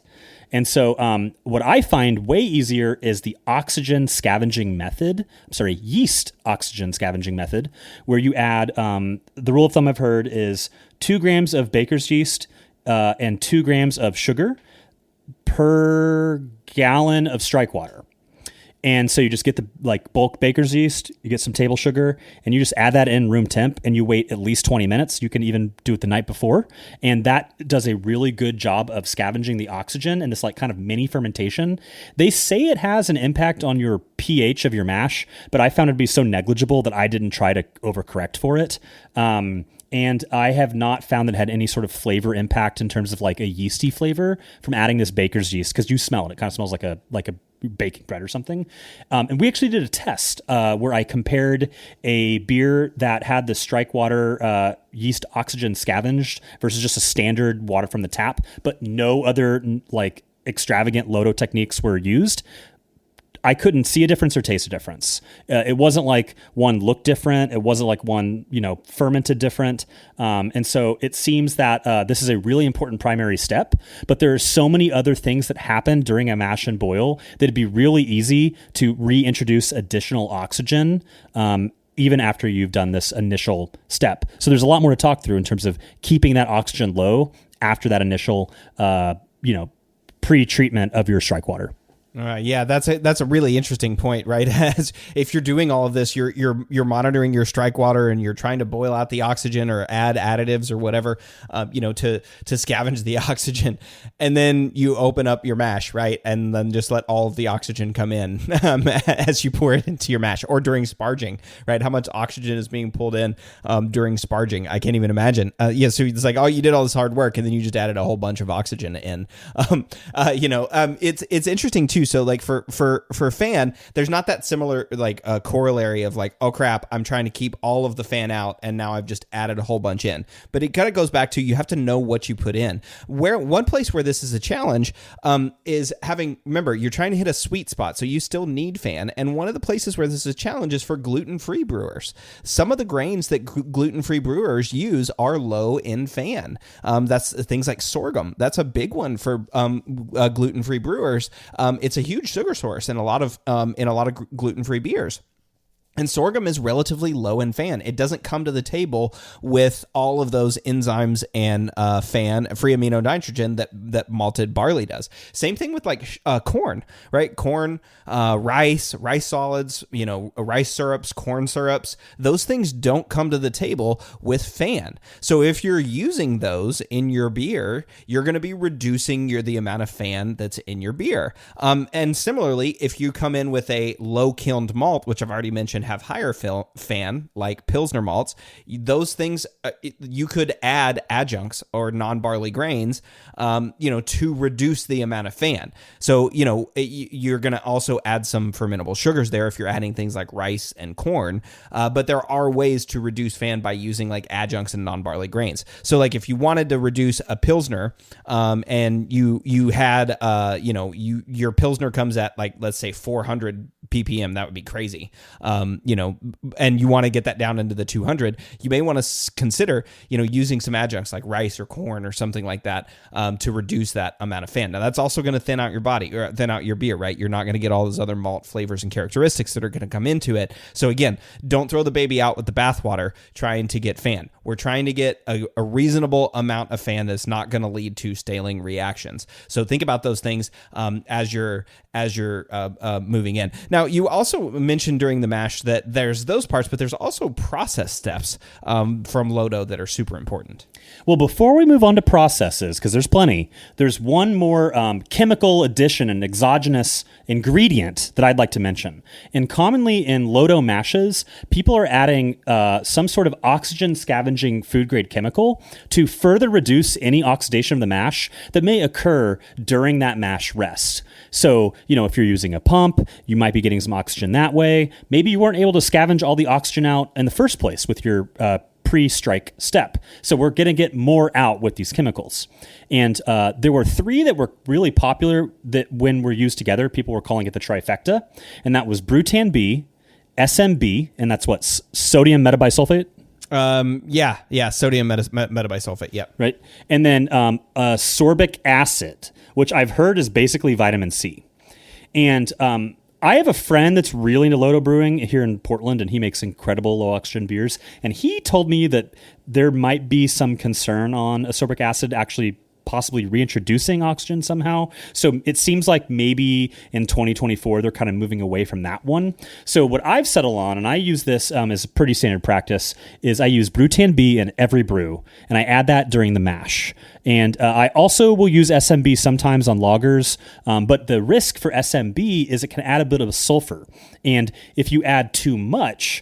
And so what I find way easier is the oxygen scavenging method. Yeast oxygen scavenging method, where you add, the rule of thumb I've heard is 2 grams of baker's yeast and 2 grams of sugar per gallon of strike water. And so you just get the bulk baker's yeast, you get some table sugar, and you just add that in room temp, and you wait at least 20 minutes. You can even do it the night before. And that does a really good job of scavenging the oxygen and this kind of mini fermentation. They say it has an impact on your pH of your mash, but I found it to be so negligible that I didn't try to overcorrect for it. And I have not found that it had any sort of flavor impact in terms of like a yeasty flavor from adding this baker's yeast, because you smell it. It kind of smells like a baking bread or something. And we actually did a test where I compared a beer that had the strike water yeast oxygen scavenged versus just a standard water from the tap, but no other extravagant LODO techniques were used. I couldn't see a difference or taste a difference. It wasn't like one looked different. It wasn't like one, fermented different. And so it seems that this is a really important primary step, but there are so many other things that happen during a mash and boil that it'd be really easy to reintroduce additional oxygen, even after you've done this initial step. So there's a lot more to talk through in terms of keeping that oxygen low after that initial, pre-treatment of your strike water. Yeah, that's a really interesting point, right? As if you're doing all of this, you're monitoring your strike water and you're trying to boil out the oxygen or add additives or whatever, to scavenge the oxygen, and then you open up your mash, right, and then just let all of the oxygen come in as you pour it into your mash, or during sparging, right? How much oxygen is being pulled in during sparging? I can't even imagine. So it's like, oh, you did all this hard work and then you just added a whole bunch of oxygen in. It's interesting too. So like for fan, there's not that similar corollary of like, oh crap, I'm trying to keep all of the fan out and now I've just added a whole bunch in. But it kind of goes back to, you have to know what you put in. One place where this is a challenge is remember, you're trying to hit a sweet spot, so you still need fan. And one of the places where this is a challenge is for gluten-free brewers. Some of the grains that gluten-free brewers use are low in fan. That's things like sorghum. That's a big one for gluten-free brewers. It's a huge sugar source in a lot of gluten-free beers. And sorghum is relatively low in FAN. It doesn't come to the table with all of those enzymes and FAN, free amino nitrogen, that malted barley does. Same thing with like corn, right? Corn, rice solids, rice syrups, corn syrups. Those things don't come to the table with FAN. So if you're using those in your beer, you're going to be reducing the amount of FAN that's in your beer. And similarly, if you come in with a low kilned malt, which I've already mentioned, have higher FAN, like Pilsner malts, those things, you could add adjuncts or non-barley grains, to reduce the amount of FAN. So, you're going to also add some fermentable sugars there if you're adding things like rice and corn. But there are ways to reduce FAN by using like adjuncts and non-barley grains. So like if you wanted to reduce a Pilsner, and you had, your Pilsner comes at like, let's say 400 ppm, that would be crazy. And you want to get that down into the 200, you may want to consider, using some adjuncts like rice or corn or something like that, to reduce that amount of FAN. Now that's also going to thin out your body or thin out your beer, right? You're not going to get all those other malt flavors and characteristics that are going to come into it. So again, don't throw the baby out with the bathwater trying to get FAN. We're trying to get a reasonable amount of FAN that's not going to lead to staling reactions. So think about those things as you're moving in. Now, you also mentioned during the mash that there's those parts, but there's also process steps from LODO that are super important. Well, before we move on to processes, because there's plenty, there's one more chemical addition and exogenous ingredient that I'd like to mention. And commonly in LODO mashes, people are adding some sort of oxygen scavenging food grade chemical to further reduce any oxidation of the mash that may occur during that mash rest. So, if you're using a pump, you might be getting some oxygen that way. Maybe you weren't able to scavenge all the oxygen out in the first place with your pre-strike step. So we're going to get more out with these chemicals. And there were three that were really popular that when were used together, people were calling it the trifecta. And that was Brutan B, SMB, and that's what, sodium metabisulfate? Sodium metabisulfate, yep. Right. And then sorbic acid, which I've heard is basically vitamin C. And I have a friend that's really into LODO brewing here in Portland, and he makes incredible low oxygen beers. And he told me that there might be some concern on ascorbic acid actually possibly reintroducing oxygen somehow. So it seems like maybe in 2024, they're kind of moving away from that one. So what I've settled on, and I use this as a pretty standard practice, is I use Brutan B in every brew, and I add that during the mash. And I also will use SMB sometimes on lagers, but the risk for SMB is it can add a bit of sulfur. And if you add too much,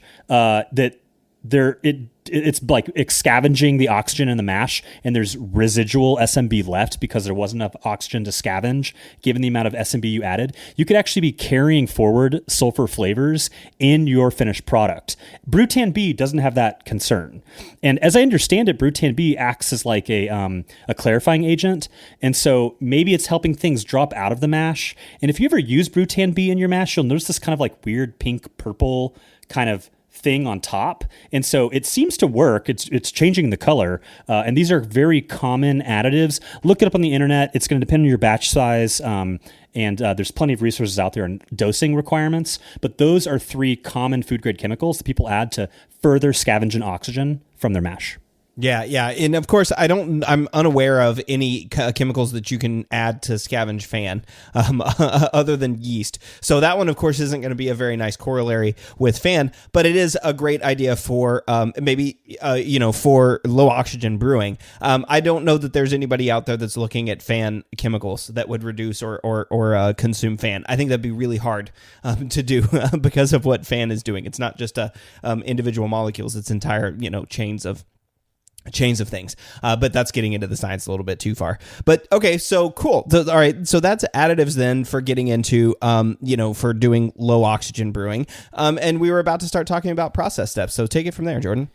it's like scavenging the oxygen in the mash, and there's residual SMB left because there wasn't enough oxygen to scavenge given the amount of SMB you added. You could actually be carrying forward sulfur flavors in your finished product. Brutan B doesn't have that concern. And as I understand it, Brutan B acts as like a clarifying agent. And so maybe it's helping things drop out of the mash. And if you ever use Brutan B in your mash, you'll notice this kind of like weird pink purple kind of thing on top. And so it seems to work. It's changing the color. And these are very common additives. Look it up on the internet. It's going to depend on your batch size. And there's plenty of resources out there on dosing requirements. But those are three common food grade chemicals that people add to further scavenge in oxygen from their mash. Yeah. And of course, I'm unaware of any chemicals that you can add to scavenge FAN other than yeast. So that one, of course, isn't going to be a very nice corollary with FAN, but it is a great idea for for low oxygen brewing. I don't know that there's anybody out there that's looking at FAN chemicals that would reduce or consume FAN. I think that'd be really hard to do because of what FAN is doing. It's not just individual molecules; it's entire chains of things, but that's getting into the science a little bit too far. But okay, so cool. All right, so that's additives then for getting into, for doing low oxygen brewing. And we were about to start talking about process steps. So take it from there, Jordan.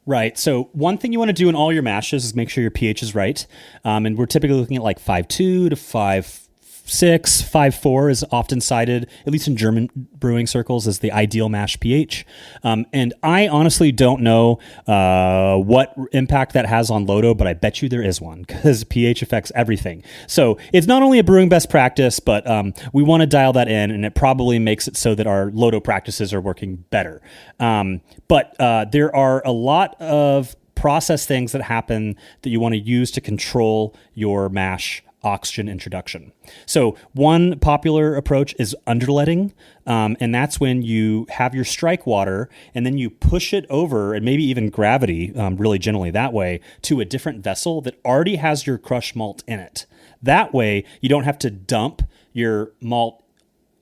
Right. So one thing you want to do in all your mashes is make sure your pH is right. And we're typically looking at like 5.2 to 5.4 5.6, 5.4 is often cited, at least in German brewing circles, as the ideal mash pH. And I honestly don't know what impact that has on LODO, but I bet you there is one, because pH affects everything. So it's not only a brewing best practice, but we want to dial that in, and it probably makes it so that our LODO practices are working better. But there are a lot of process things that happen that you want to use to control your mash oxygen introduction. So one popular approach is underletting, and that's when you have your strike water and then you push it over, and maybe even gravity, really gently that way, to a different vessel that already has your crushed malt in it. That way you don't have to dump your malt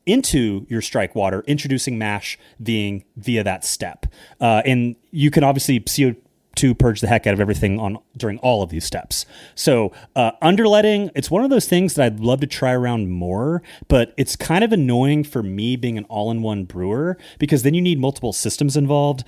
into your strike water, introducing mash via that step. And you can obviously CO2 purge the heck out of everything during all of these steps. So underletting, it's one of those things that I'd love to try around more, but it's kind of annoying for me being an all-in-one brewer, because then you need multiple systems involved.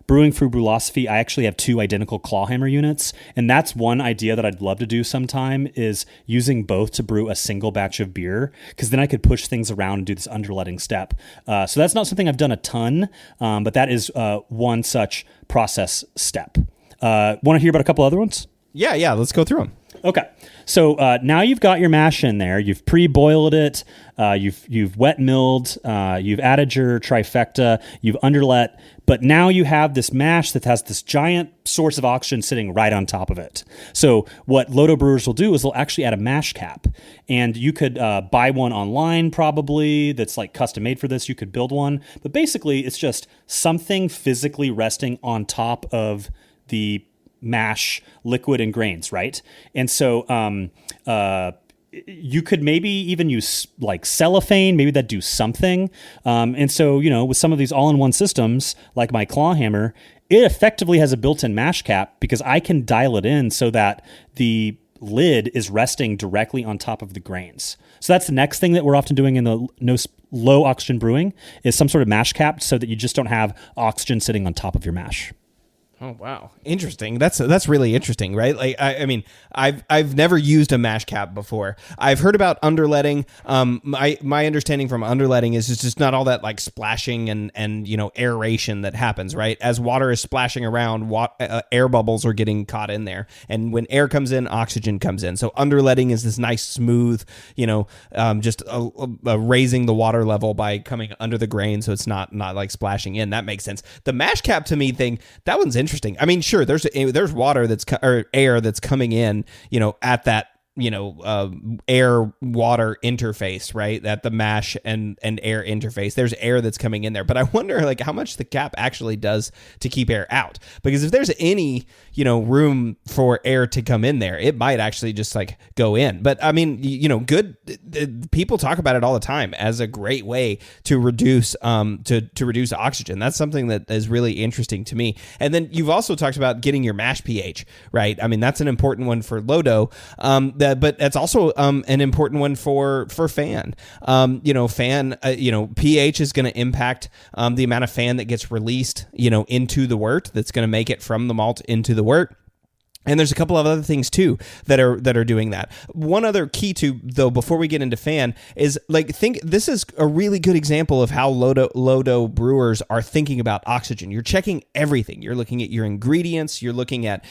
Brewing through Brülosophy, I actually have 2 identical clawhammer units, and that's one idea that I'd love to do sometime, is using both to brew a single batch of beer, because then I could push things around and do this underletting step. So that's not something I've done a ton, but that is one such process step. Want to hear about a couple other ones? Yeah, let's go through them. Okay, so now you've got your mash in there. You've pre-boiled it. You've wet milled. You've added your trifecta. You've underlet. But now you have this mash that has this giant source of oxygen sitting right on top of it. So what LODO brewers will do is they'll actually add a mash cap, and you could buy one online probably that's like custom made for this. You could build one, but basically it's just something physically resting on top of the mash liquid and grains, right? And so you could maybe even use like cellophane, maybe that'd do something. And so, with some of these all-in-one systems like my clawhammer, it effectively has a built-in mash cap, because I can dial it in so that the lid is resting directly on top of the grains. So that's the next thing that we're often doing in the low oxygen brewing, is some sort of mash cap, so that you just don't have oxygen sitting on top of your mash. Oh wow, interesting. That's really interesting, right? Like I mean, I've never used a mash cap before. I've heard about underletting. My understanding from underletting is it's just not all that like splashing and aeration that happens, right? As water is splashing around, air bubbles are getting caught in there, and when air comes in, oxygen comes in. So underletting is this nice smooth, just raising the water level by coming under the grain, so it's not like splashing in. That makes sense. The mash cap to me thing, that one's interesting. I mean, sure, there's water or air that's coming in, at that air water interface, right? At the mash and air interface, there's air that's coming in there. But I wonder like how much the cap actually does to keep air out, because if there's any, room for air to come in there, it might actually just like go in. But I mean, good people talk about it all the time as a great way to reduce to reduce oxygen. That's something that is really interesting to me. And then you've also talked about getting your mash pH, right? I mean, that's an important one for LODO. But that's also an important one for fan. pH is going to impact the amount of fan that gets released, into the wort. That's going to make it from the malt into the wort. And there's a couple of other things too that are doing that. One other key to, though, before we get into fan, is think this is a really good example of how LODO brewers are thinking about oxygen. You're checking everything. You're looking at your ingredients. You're looking at,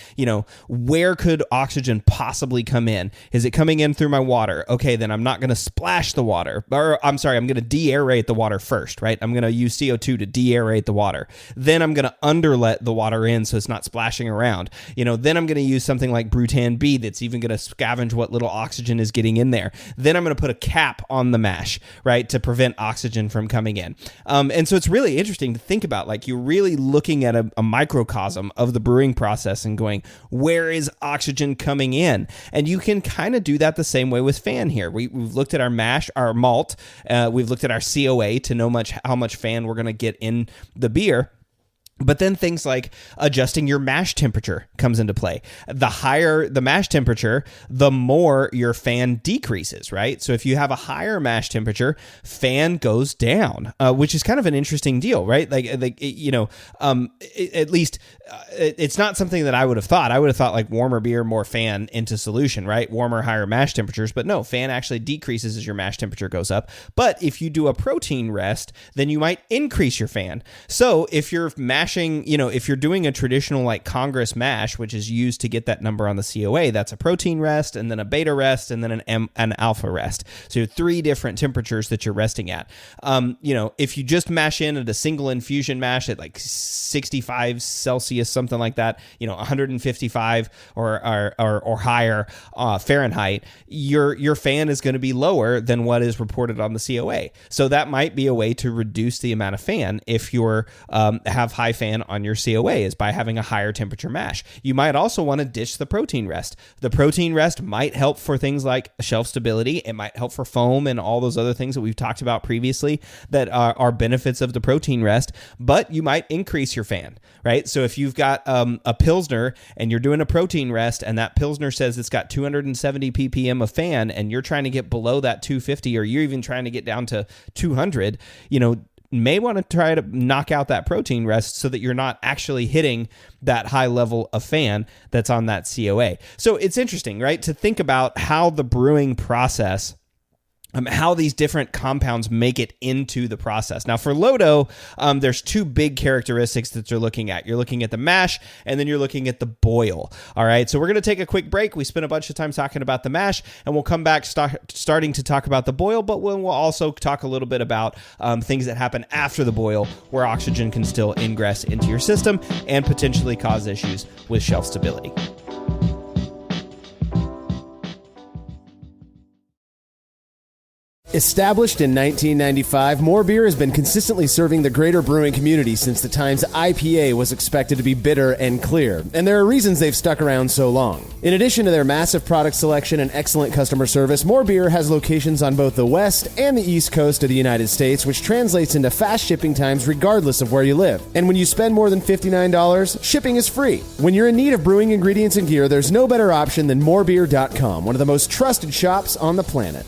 where could oxygen possibly come in? Is it coming in through my water? Okay, then I'm not going to splash the water. Or I'm sorry, I'm going to de-aerate the water first, right? I'm going to use CO2 to de-aerate the water. Then I'm going to underlet the water in so it's not splashing around. Then I'm going to use something like Brutan B that's even going to scavenge what little oxygen is getting in there. Then I'm going to put a cap on the mash, right, to prevent oxygen from coming in. And so it's really interesting to think about, like you're really looking at a microcosm of the brewing process and going, where is oxygen coming in? And you can kind of do that the same way with fan here. We've looked at our mash, our malt. We've looked at our COA to know how much fan we're going to get in the beer. But then things like adjusting your mash temperature comes into play. The higher the mash temperature, the more your fan decreases, right? So if you have a higher mash temperature, fan goes down, which is kind of an interesting deal, right? At least it's not something that I would have thought. I would have thought like warmer beer, more fan into solution, right? Warmer, higher mash temperatures. But no, fan actually decreases as your mash temperature goes up. But if you do a protein rest, then you might increase your fan. So if you're mashing, if you're doing a traditional like Congress mash, which is used to get that number on the COA, that's a protein rest and then a beta rest and then an alpha rest. So you have 3 different temperatures that you're resting at. If you just mash in at a single infusion mash at like 65 Celsius, something like that, 155 or higher Fahrenheit, your fan is going to be lower than what is reported on the COA. So that might be a way to reduce the amount of fan if you're have high fan on your COA, is by having a higher temperature mash. You might also want to ditch the protein rest. The protein rest might help for things like shelf stability. It might help for foam and all those other things that we've talked about previously that are benefits of the protein rest, but you might increase your fan, right? So if you've got a Pilsner and you're doing a protein rest and that Pilsner says it's got 270 ppm of fan and you're trying to get below that 250 or you're even trying to get down to 200, may want to try to knock out that protein rest so that you're not actually hitting that high level of fan that's on that COA. So it's interesting, right, to think about how the brewing process, how these different compounds make it into the process. Now for LODO, there's 2 big characteristics that you're looking at. You're looking at the mash and then you're looking at the boil. All right, so we're going to take a quick break. We spent a bunch of time talking about the mash and we'll come back starting to talk about the boil, but we'll also talk a little bit about things that happen after the boil where oxygen can still ingress into your system and potentially cause issues with shelf stability. Established in 1995, More Beer has been consistently serving the greater brewing community since the times IPA was expected to be bitter and clear, and there are reasons they've stuck around so long. In addition to their massive product selection and excellent customer service, More Beer has locations on both the west and the east coast of the United States, which translates into fast shipping times regardless of where you live. And when you spend more than $59, shipping is free. When you're in need of brewing ingredients and gear, there's no better option than morebeer.com, one of the most trusted shops on the planet.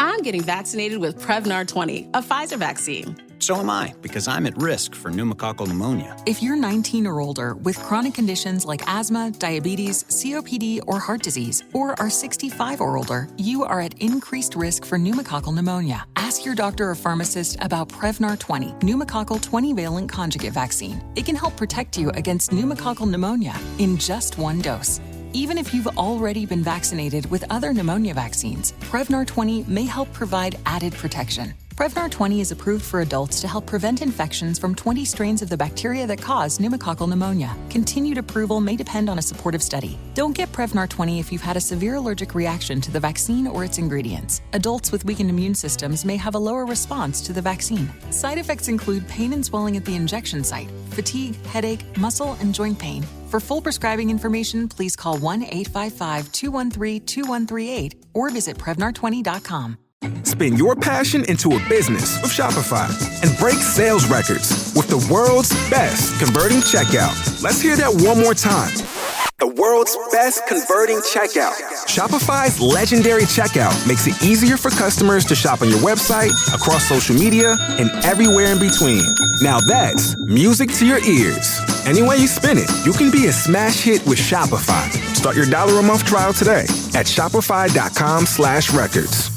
I'm getting vaccinated with Prevnar 20, a Pfizer vaccine. So am I, because I'm at risk for pneumococcal pneumonia. If you're 19 or older with chronic conditions like asthma, diabetes, COPD, or heart disease, or are 65 or older, you are at increased risk for pneumococcal pneumonia. Ask your doctor or pharmacist about Prevnar 20, pneumococcal 20-valent conjugate vaccine. It can help protect you against pneumococcal pneumonia in just 1 dose. Even if you've already been vaccinated with other pneumonia vaccines, Prevnar 20 may help provide added protection. Prevnar 20 is approved for adults to help prevent infections from 20 strains of the bacteria that cause pneumococcal pneumonia. Continued approval may depend on a supportive study. Don't get Prevnar 20 if you've had a severe allergic reaction to the vaccine or its ingredients. Adults with weakened immune systems may have a lower response to the vaccine. Side effects include pain and swelling at the injection site, fatigue, headache, muscle, and joint pain. For full prescribing information, please call 1-855-213-2138 or visit Prevnar20.com. Spin your passion into a business with Shopify and break sales records with the world's best converting checkout. Let's hear that one more time. The world's best converting checkout. Shopify's legendary checkout makes it easier for customers to shop on your website, across social media, and everywhere in between. Now that's music to your ears. Any way you spin it, you can be a smash hit with Shopify. Start your $1 a month trial today at shopify.com/records.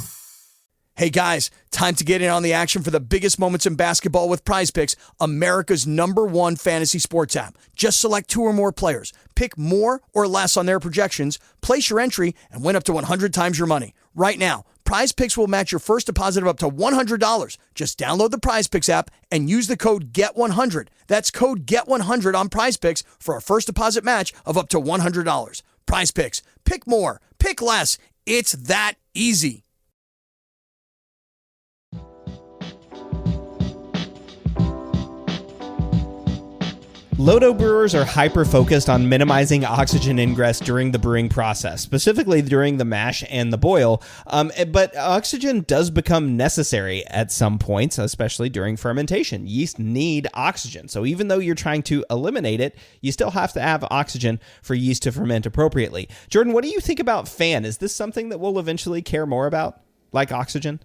Hey guys, time to get in on the action for the biggest moments in basketball with Prize Picks, America's #1 fantasy sports app. Just select 2 or more players, pick more or less on their projections, place your entry, and win up to 100 times your money. Right now, Prize Picks will match your first deposit of up to $100. Just download the Prize Picks app and use the code GET100. That's code GET100 on Prize Picks for a first deposit match of up to $100. Prize Picks. Pick more. Pick less. It's that easy. LODO brewers are hyper-focused on minimizing oxygen ingress during the brewing process, specifically during the mash and the boil, but oxygen does become necessary at some points, especially during fermentation. Yeast need oxygen, so even though you're trying to eliminate it, you still have to have oxygen for yeast to ferment appropriately. Jordan, what do you think about fan? Is this something that we'll eventually care more about, like oxygen?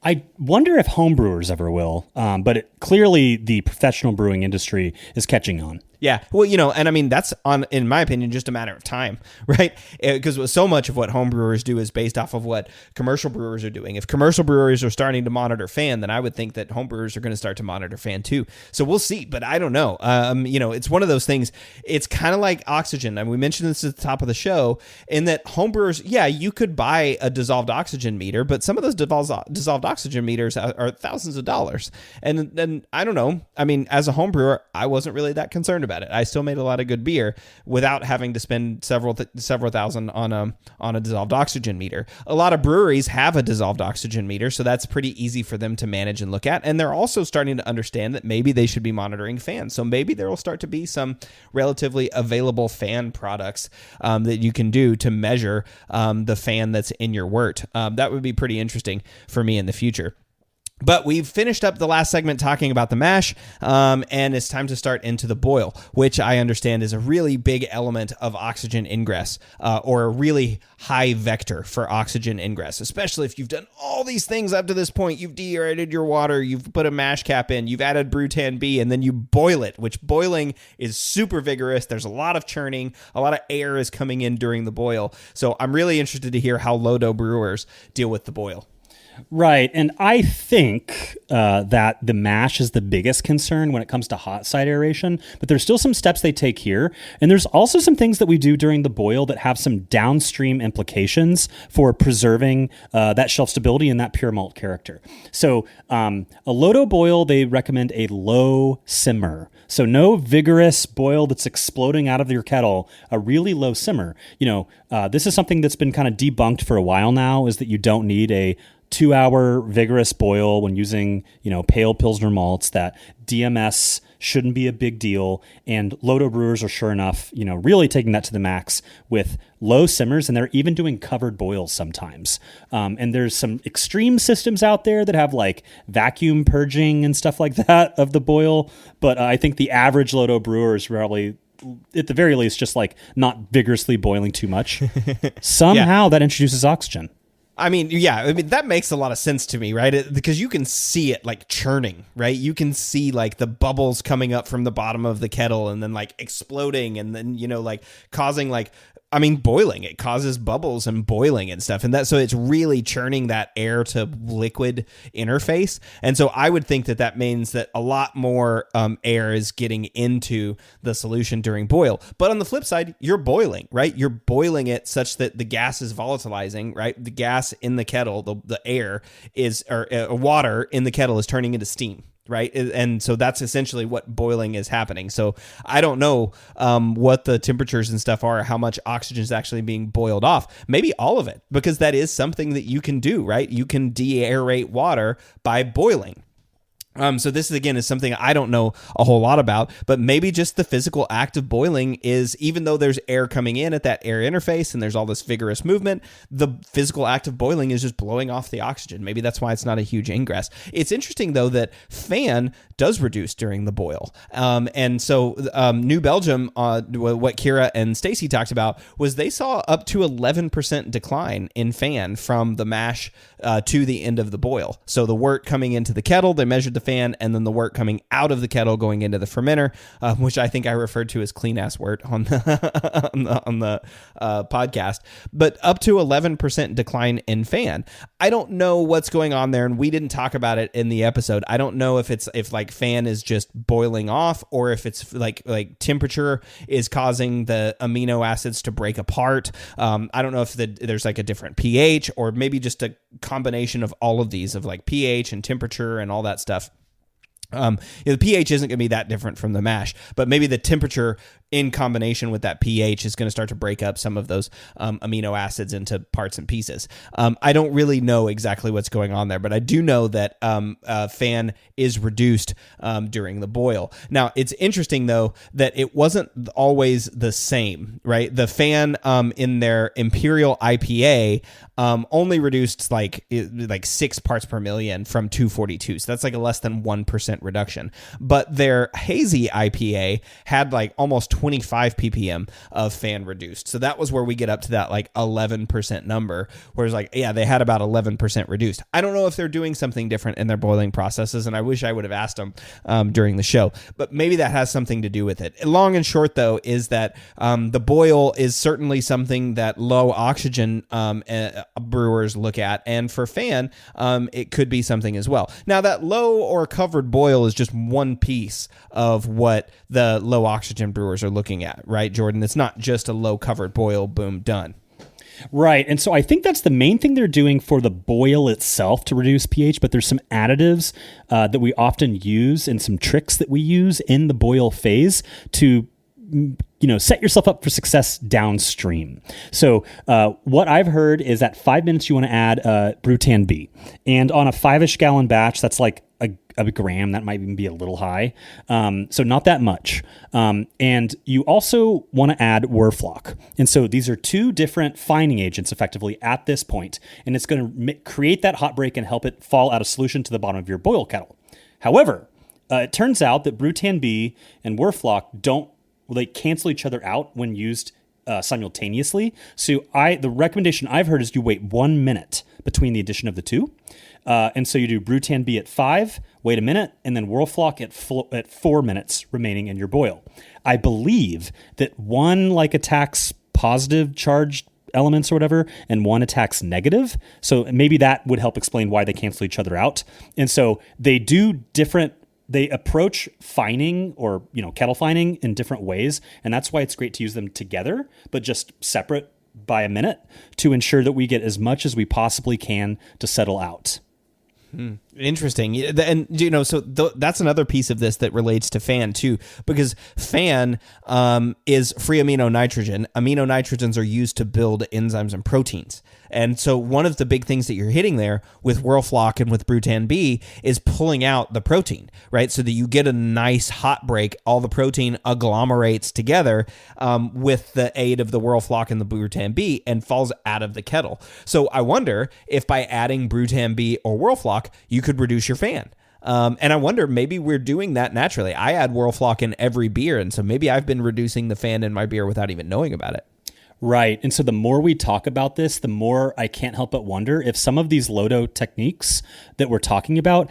I wonder if homebrewers ever will, but clearly the professional brewing industry is catching on. Yeah, well, and I mean, that's in my opinion, just a matter of time, right? Because so much of what home brewers do is based off of what commercial brewers are doing. If commercial brewers are starting to monitor fan, then I would think that home brewers are going to start to monitor fan too. So we'll see, but I don't know. It's one of those things. It's kind of like oxygen. And we mentioned this at the top of the show, in that home brewers, yeah, you could buy a dissolved oxygen meter, but some of those dissolved oxygen meters are thousands of dollars. And I don't know. I mean, as a home brewer, I wasn't really that concerned about it. I still made a lot of good beer without having to spend several thousand on a dissolved oxygen meter. A lot of breweries have a dissolved oxygen meter, so that's pretty easy for them to manage and look at. And they're also starting to understand that maybe they should be monitoring fans. So maybe there will start to be some relatively available fan products that you can do to measure the fan that's in your wort. That would be pretty interesting for me in the future. But we've finished up the last segment talking about the mash, and it's time to start into the boil, which I understand is a really big element of oxygen ingress, or a really high vector for oxygen ingress, especially if you've done all these things up to this point. You've deaerated your water, you've put a mash cap in, you've added Brutan B, and then you boil it, which boiling is super vigorous. There's a lot of churning, a lot of air is coming in during the boil. So I'm really interested to hear how LODO brewers deal with the boil. Right. And I think that the mash is the biggest concern when it comes to hot side aeration, but there's still some steps they take here. And there's also some things that we do during the boil that have some downstream implications for preserving that shelf stability and that pure malt character. So a LODO boil, they recommend a low simmer. So no vigorous boil that's exploding out of your kettle, a really low simmer. This is something that's been kind of debunked for a while now, is that you don't need a 2-hour vigorous boil when using, pale Pilsner malts, that DMS shouldn't be a big deal. And LODO brewers are sure enough, really taking that to the max with low simmers, and they're even doing covered boils sometimes. And there's some extreme systems out there that have like vacuum purging and stuff like that of the boil. But I think the average LODO brewer is probably, at the very least, just like not vigorously boiling too much. Somehow that introduces oxygen. I mean, that makes a lot of sense to me, right? Because you can see it like churning, right? You can see like the bubbles coming up from the bottom of the kettle and then like exploding and then, like causing boiling. It causes bubbles and boiling and stuff. And so it's really churning that air to liquid interface. And so I would think that means that a lot more air is getting into the solution during boil. But on the flip side, you're boiling, right? You're boiling it such that the gas is volatilizing, right? The gas in the kettle, the air is, or water in the kettle is turning into steam. Right. And so that's essentially what boiling is happening. So I don't know what the temperatures and stuff are, how much oxygen is actually being boiled off. Maybe all of it, because that is something that you can do. Right. You can de-aerate water by boiling. So this is something I don't know a whole lot about, but maybe just the physical act of boiling is, even though there's air coming in at that air interface and there's all this vigorous movement, the physical act of boiling is just blowing off the oxygen. Maybe that's why it's not a huge ingress. It's interesting though that fan does reduce during the boil. And so New Belgium, what Kira and Stacy talked about was they saw up to 11% decline in fan from the mash to the end of the boil. So the wort coming into the kettle, they measured the fan, and then the wort coming out of the kettle going into the fermenter, which I think I referred to as clean ass wort on the podcast. But up to 11% decline in fan. I don't know what's going on there, and we didn't talk about it in the episode. I don't know if fan is just boiling off, or if it's like temperature is causing the amino acids to break apart. I don't know if there's like a different pH, or maybe just a combination of all of these, of like pH and temperature and all that stuff. The pH isn't going to be that different from the mash, but maybe the temperature in combination with that pH is going to start to break up some of those amino acids into parts and pieces. I don't really know exactly what's going on there, but I do know that fan is reduced during the boil. Now, it's interesting, though, that it wasn't always the same, right? The fan in their Imperial IPA only reduced like 6 parts per million from 242. So that's like a less than 1% reduction. But their hazy IPA had like almost 25 ppm of fan reduced. So that was where we get up to that like 11% number, whereas like, yeah, they had about 11% reduced. I don't know if they're doing something different in their boiling processes, and I wish I would have asked them during the show, but maybe that has something to do with it. Long and short, though, is that the boil is certainly something that low oxygen brewers look at, and for fan, it could be something as well. Now, that low or covered boil is just one piece of what the low oxygen brewers are looking at, right, Jordan? It's not just a low covered boil, boom, done. Right. And so I think that's the main thing they're doing for the boil itself to reduce pH, but there's some additives that we often use and some tricks that we use in the boil phase to set yourself up for success downstream. So what I've heard is at 5 minutes, you want to add Brutan B. And on a 5-ish gallon batch, that's like a gram. That might even be a little high. So not that much. And you also want to add Werflock. And so these are two different fining agents effectively at this point. And it's going to create that hot break and help it fall out of solution to the bottom of your boil kettle. However, it turns out that Brutan B and Werflock they cancel each other out when used simultaneously. So the recommendation I've heard is you wait 1 minute between the addition of the two. And so you do Brutan B at 5, wait a minute, and then Werflock at 4 minutes remaining in your boil. I believe that one attacks positive charged elements or whatever, and one attacks negative. So maybe that would help explain why they cancel each other out. And so they approach fining or kettle fining in different ways, and that's why it's great to use them together, but just separate by a minute to ensure that we get as much as we possibly can to settle out. Interesting. And so that's another piece of this that relates to fan too, because fan is free amino nitrogen. Amino nitrogens are used to build enzymes and proteins. And so one of the big things that you're hitting there with Werflock and with Brutan B is pulling out the protein, right? So that you get a nice hot break. All the protein agglomerates together with the aid of the Werflock and the Brutan B and falls out of the kettle. So I wonder if by adding Brutan B or Werflock, you could reduce your fan. And I wonder, maybe we're doing that naturally. I add Werflock in every beer, and so maybe I've been reducing the fan in my beer without even knowing about it. Right. And so the more we talk about this, the more I can't help but wonder if some of these LODO techniques that we're talking about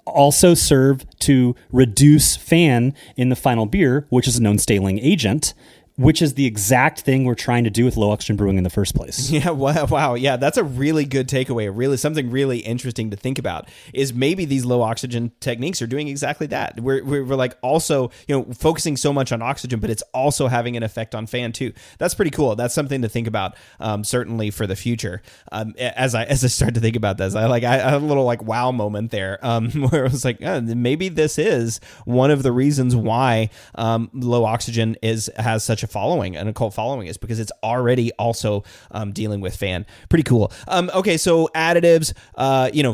also serve to reduce fan in the final beer, which is a known staling agent, which is the exact thing we're trying to do with low oxygen brewing in the first place. Yeah, wow. Yeah, that's a really good takeaway. Something really interesting to think about is maybe these low oxygen techniques are doing exactly that. We're like also, focusing so much on oxygen, but it's also having an effect on fan too. That's pretty cool. That's something to think about, certainly for the future. As I start to think about this, I had a little wow moment there, where it was like, maybe this is one of the reasons why low oxygen has such a following and a cult following, is because it's already also dealing with fan. Pretty cool. Okay, so additives,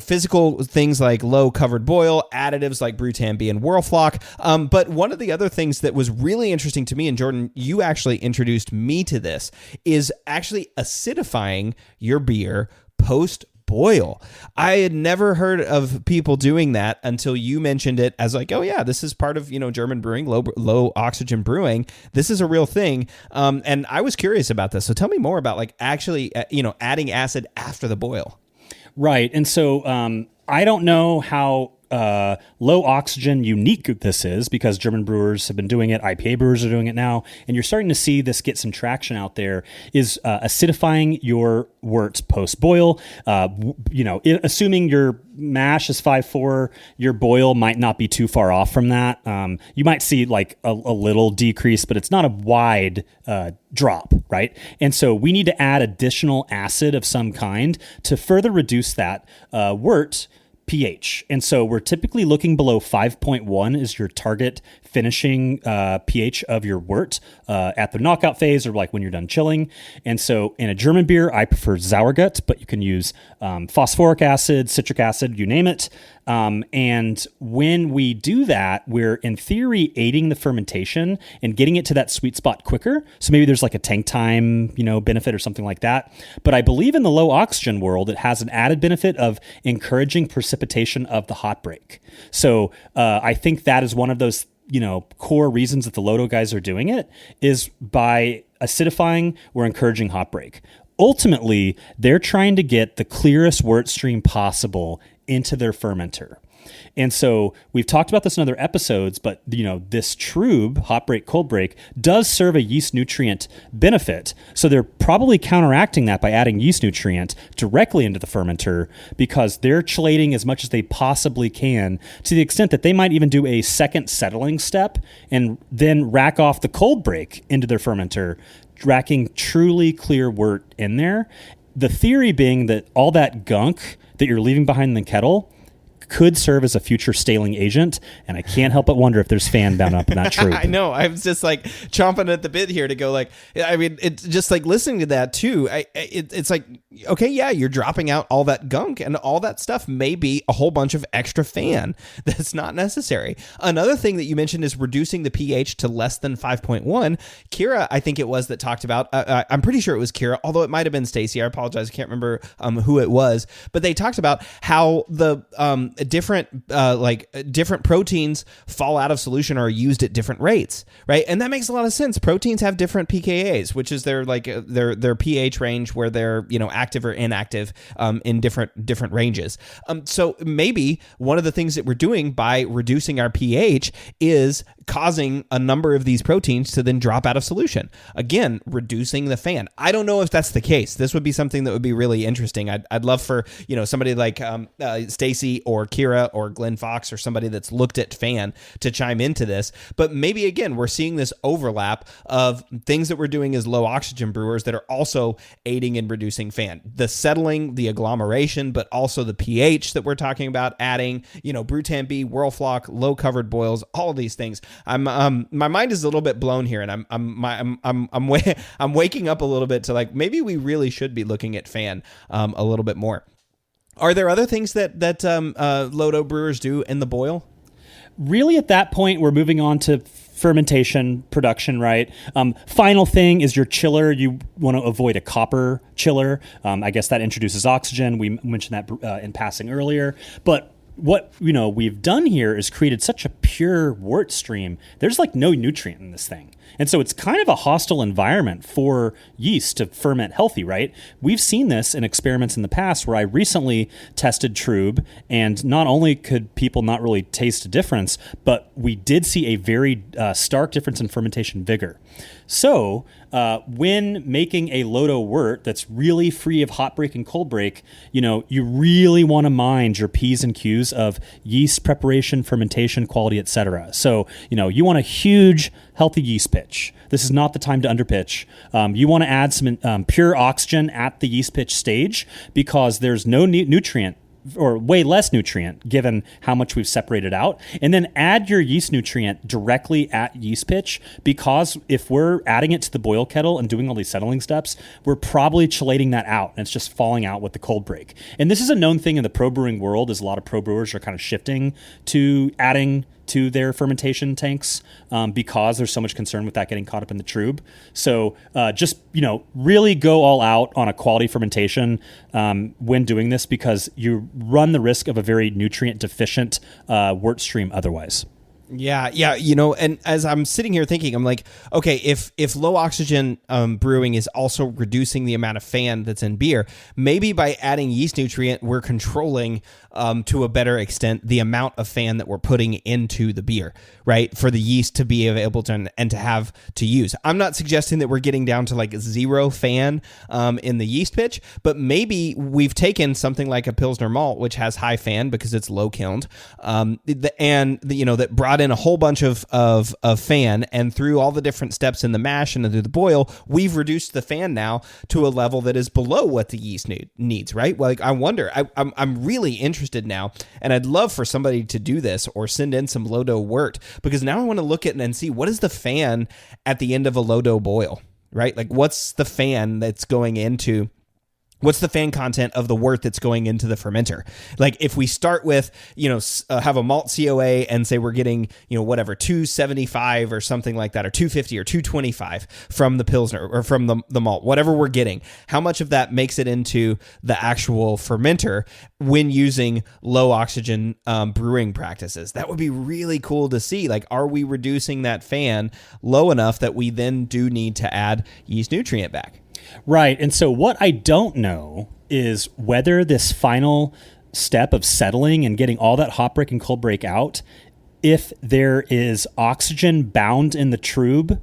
physical things like low covered boil, additives like Brutan B and Werflock. But one of the other things that was really interesting to me, and Jordan, you actually introduced me to this, is actually acidifying your beer post boil. I had never heard of people doing that until you mentioned it as oh yeah, this is part of, German brewing, low oxygen brewing. This is a real thing. And I was curious about this. So tell me more about actually, adding acid after the boil. Right. And so I don't know how low oxygen unique this is, because German brewers have been doing it, IPA brewers are doing it now, and you're starting to see this get some traction out there, is acidifying your wort post boil. Assuming your mash is 5.4, your boil might not be too far off from that. You might see a little decrease, but it's not a wide drop, right? And so we need to add additional acid of some kind to further reduce that wort pH. And so we're typically looking below 5.1 is your target finishing pH of your wort at the knockout phase or like when you're done chilling. And so in a German beer, I prefer Sauergut, but you can use phosphoric acid, citric acid, you name it. And when we do that, we're in theory aiding the fermentation and getting it to that sweet spot quicker. So maybe there's like a tank time, benefit or something like that. But I believe in the low oxygen world, it has an added benefit of encouraging precipitation of the hot break. So I think that is one of those core reasons that the LODO guys are doing it is by acidifying, we're encouraging hot break. Ultimately, they're trying to get the clearest wort stream possible into their fermenter. And so we've talked about this in other episodes, but this trub, hot break, cold break, does serve a yeast nutrient benefit. So they're probably counteracting that by adding yeast nutrient directly into the fermenter because they're chelating as much as they possibly can to the extent that they might even do a second settling step and then rack off the cold break into their fermenter, racking truly clear wort in there. The theory being that all that gunk that you're leaving behind in the kettle could serve as a future staling agent, and I can't help but wonder if there's fan bound up in that troop. I know. I was just like chomping at the bit here to go like, I mean, it's just like listening to that too. It's like, okay, yeah, you're dropping out all that gunk and all that stuff may be a whole bunch of extra fan that's not necessary. Another thing that you mentioned is reducing the pH to less than 5.1. Kira, I think it was that talked about, I'm pretty sure it was Kira, although it might've been Stacy. I apologize. I can't remember who it was, but they talked about how the, different proteins fall out of solution or are used at different rates, right? And that makes a lot of sense. Proteins have different pKa's, which is their pH range where they're active or inactive in different ranges. So maybe one of the things that we're doing by reducing our pH is causing a number of these proteins to then drop out of solution. Again, reducing the fan. I don't know if that's the case. This would be something that would be really interesting. I'd love for somebody like Stacy or Kira or Glenn Fox or somebody that's looked at fan to chime into this. But maybe again, we're seeing this overlap of things that we're doing as low oxygen brewers that are also aiding in reducing fan. The settling, the agglomeration, but also the pH that we're talking about adding, Brutan B, Whirlfloc, low covered boils, all of these things. My mind is a little bit blown here, and I'm waking up a little bit to like maybe we really should be looking at fan a little bit more. Are there other things that LODO brewers do in the boil? Really, at that point, we're moving on to fermentation production, right? Final thing is your chiller. You want to avoid a copper chiller. I guess that introduces oxygen. We mentioned that in passing earlier, but what we've done here is created such a pure wort stream. There's like no nutrient in this thing. And so it's kind of a hostile environment for yeast to ferment healthy, right? We've seen this in experiments in the past where I recently tested trub, and not only could people not really taste a difference, but we did see a very stark difference in fermentation vigor. So when making a LODO wort that's really free of hot break and cold break, you really want to mind your P's and Q's of yeast preparation, fermentation, quality, etc. So, you want a huge, healthy yeast pitch. This is not the time to underpitch. You want to add some pure oxygen at the yeast pitch stage because there's no nutrient or way less nutrient given how much we've separated out, and then add your yeast nutrient directly at yeast pitch, because if we're adding it to the boil kettle and doing all these settling steps, we're probably chelating that out and it's just falling out with the cold break. And this is a known thing in the pro brewing world, as a lot of pro brewers are kind of shifting to adding to their fermentation tanks because there's so much concern with that getting caught up in the trub. So just, really go all out on a quality fermentation when doing this, because you run the risk of a very nutrient deficient wort stream otherwise. Yeah. And as I'm sitting here thinking, I'm like, okay, if low oxygen brewing is also reducing the amount of fan that's in beer, maybe by adding yeast nutrient, we're controlling to a better extent the amount of fan that we're putting into the beer, right? For the yeast to be able to and to have to use. I'm not suggesting that we're getting down to like zero fan in the yeast pitch, but maybe we've taken something like a Pilsner malt, which has high fan because it's low kilned, that brought got in a whole bunch of fan, and through all the different steps in the mash and through the boil, we've reduced the fan now to a level that is below what the yeast needs, right? Well, like, I wonder, I'm really interested now, and I'd love for somebody to do this or send in some LODO wort, because now I want to look at and see what is the fan at the end of a LODO boil, right? Like, what's the fan that's going into, what's the fan content of the wort that's going into the fermenter? Like, if we start with, have a malt COA and say we're getting, whatever, 275 or something like that, or 250 or 225 from the Pilsner or from the malt, whatever we're getting, how much of that makes it into the actual fermenter when using low oxygen brewing practices? That would be really cool to see. Like, are we reducing that fan low enough that we then do need to add yeast nutrient back? Right. And so what I don't know is whether this final step of settling and getting all that hot break and cold break out, if there is oxygen bound in the trube,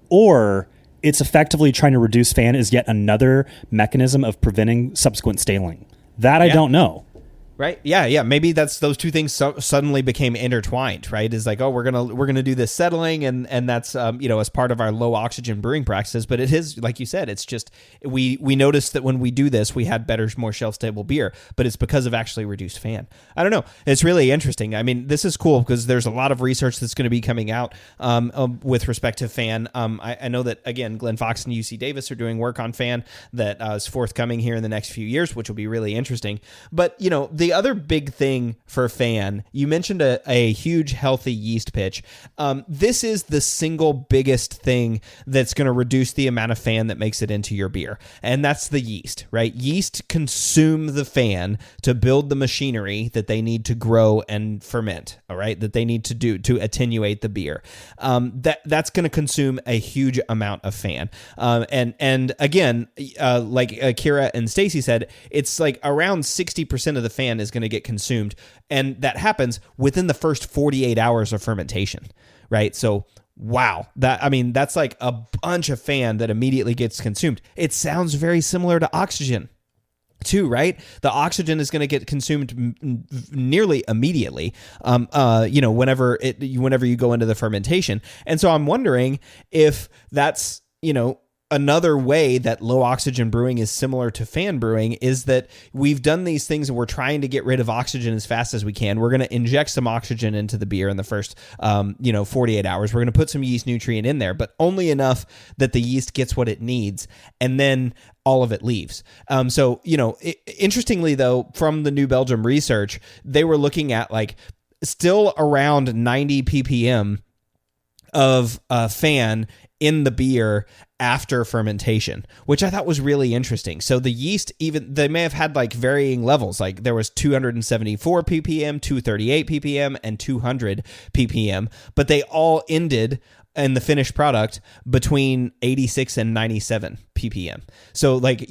or it's effectively trying to reduce fan is yet another mechanism of preventing subsequent staling. That I don't know. Right. Yeah. Maybe that's those two things suddenly became intertwined. Right. Is like, oh, we're gonna do this settling, and that's as part of our low oxygen brewing practices. But it is, like you said, it's just we noticed that when we do this, we had better, more shelf stable beer. But it's because of actually reduced fan. I don't know. It's really interesting. I mean, this is cool because there's a lot of research that's going to be coming out with respect to fan. I know that, again, Glenn Fox and UC Davis are doing work on fan that is forthcoming here in the next few years, which will be really interesting. But the other big thing for fan, you mentioned a huge healthy yeast pitch. This is the single biggest thing that's going to reduce the amount of fan that makes it into your beer, and that's the yeast, right? Yeast consume the fan to build the machinery that they need to grow and ferment, all right, that they need to do to attenuate the beer. That's going to consume a huge amount of fan. And again, like Kira and Stacy said, it's like around 60% of the fan is going to get consumed, and that happens within the first 48 hours of fermentation, right? So wow, that's like a bunch of fan that immediately gets consumed. It sounds very similar to oxygen too, right? The oxygen is going to get consumed nearly immediately, whenever you go into the fermentation. And so I'm wondering if that's, another way that low oxygen brewing is similar to fan brewing is that we've done these things and we're trying to get rid of oxygen as fast as we can. We're going to inject some oxygen into the beer in the first, 48 hours. We're going to put some yeast nutrient in there, but only enough that the yeast gets what it needs, and then all of it leaves. Interestingly though, from the New Belgium research, they were looking at like still around 90 ppm of fan in the beer after fermentation, which I thought was really interesting. So the yeast, even they may have had like varying levels. Like there was 274 ppm, 238 ppm, and 200 ppm, but they all ended in the finished product between 86 and 97 ppm. So like,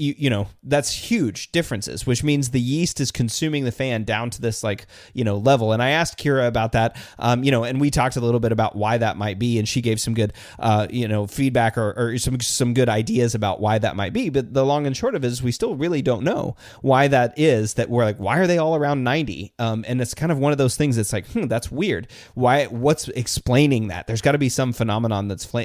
that's huge differences, which means the yeast is consuming the fan down to this level. And I asked Kira about that, and we talked a little bit about why that might be. And she gave some good, feedback or some good ideas about why that might be. But the long and short of it is we still really don't know why that is, that we're like, why are they all around 90? And it's kind of one of those things that's like, that's weird. What's explaining that? There's got to be some phenomenon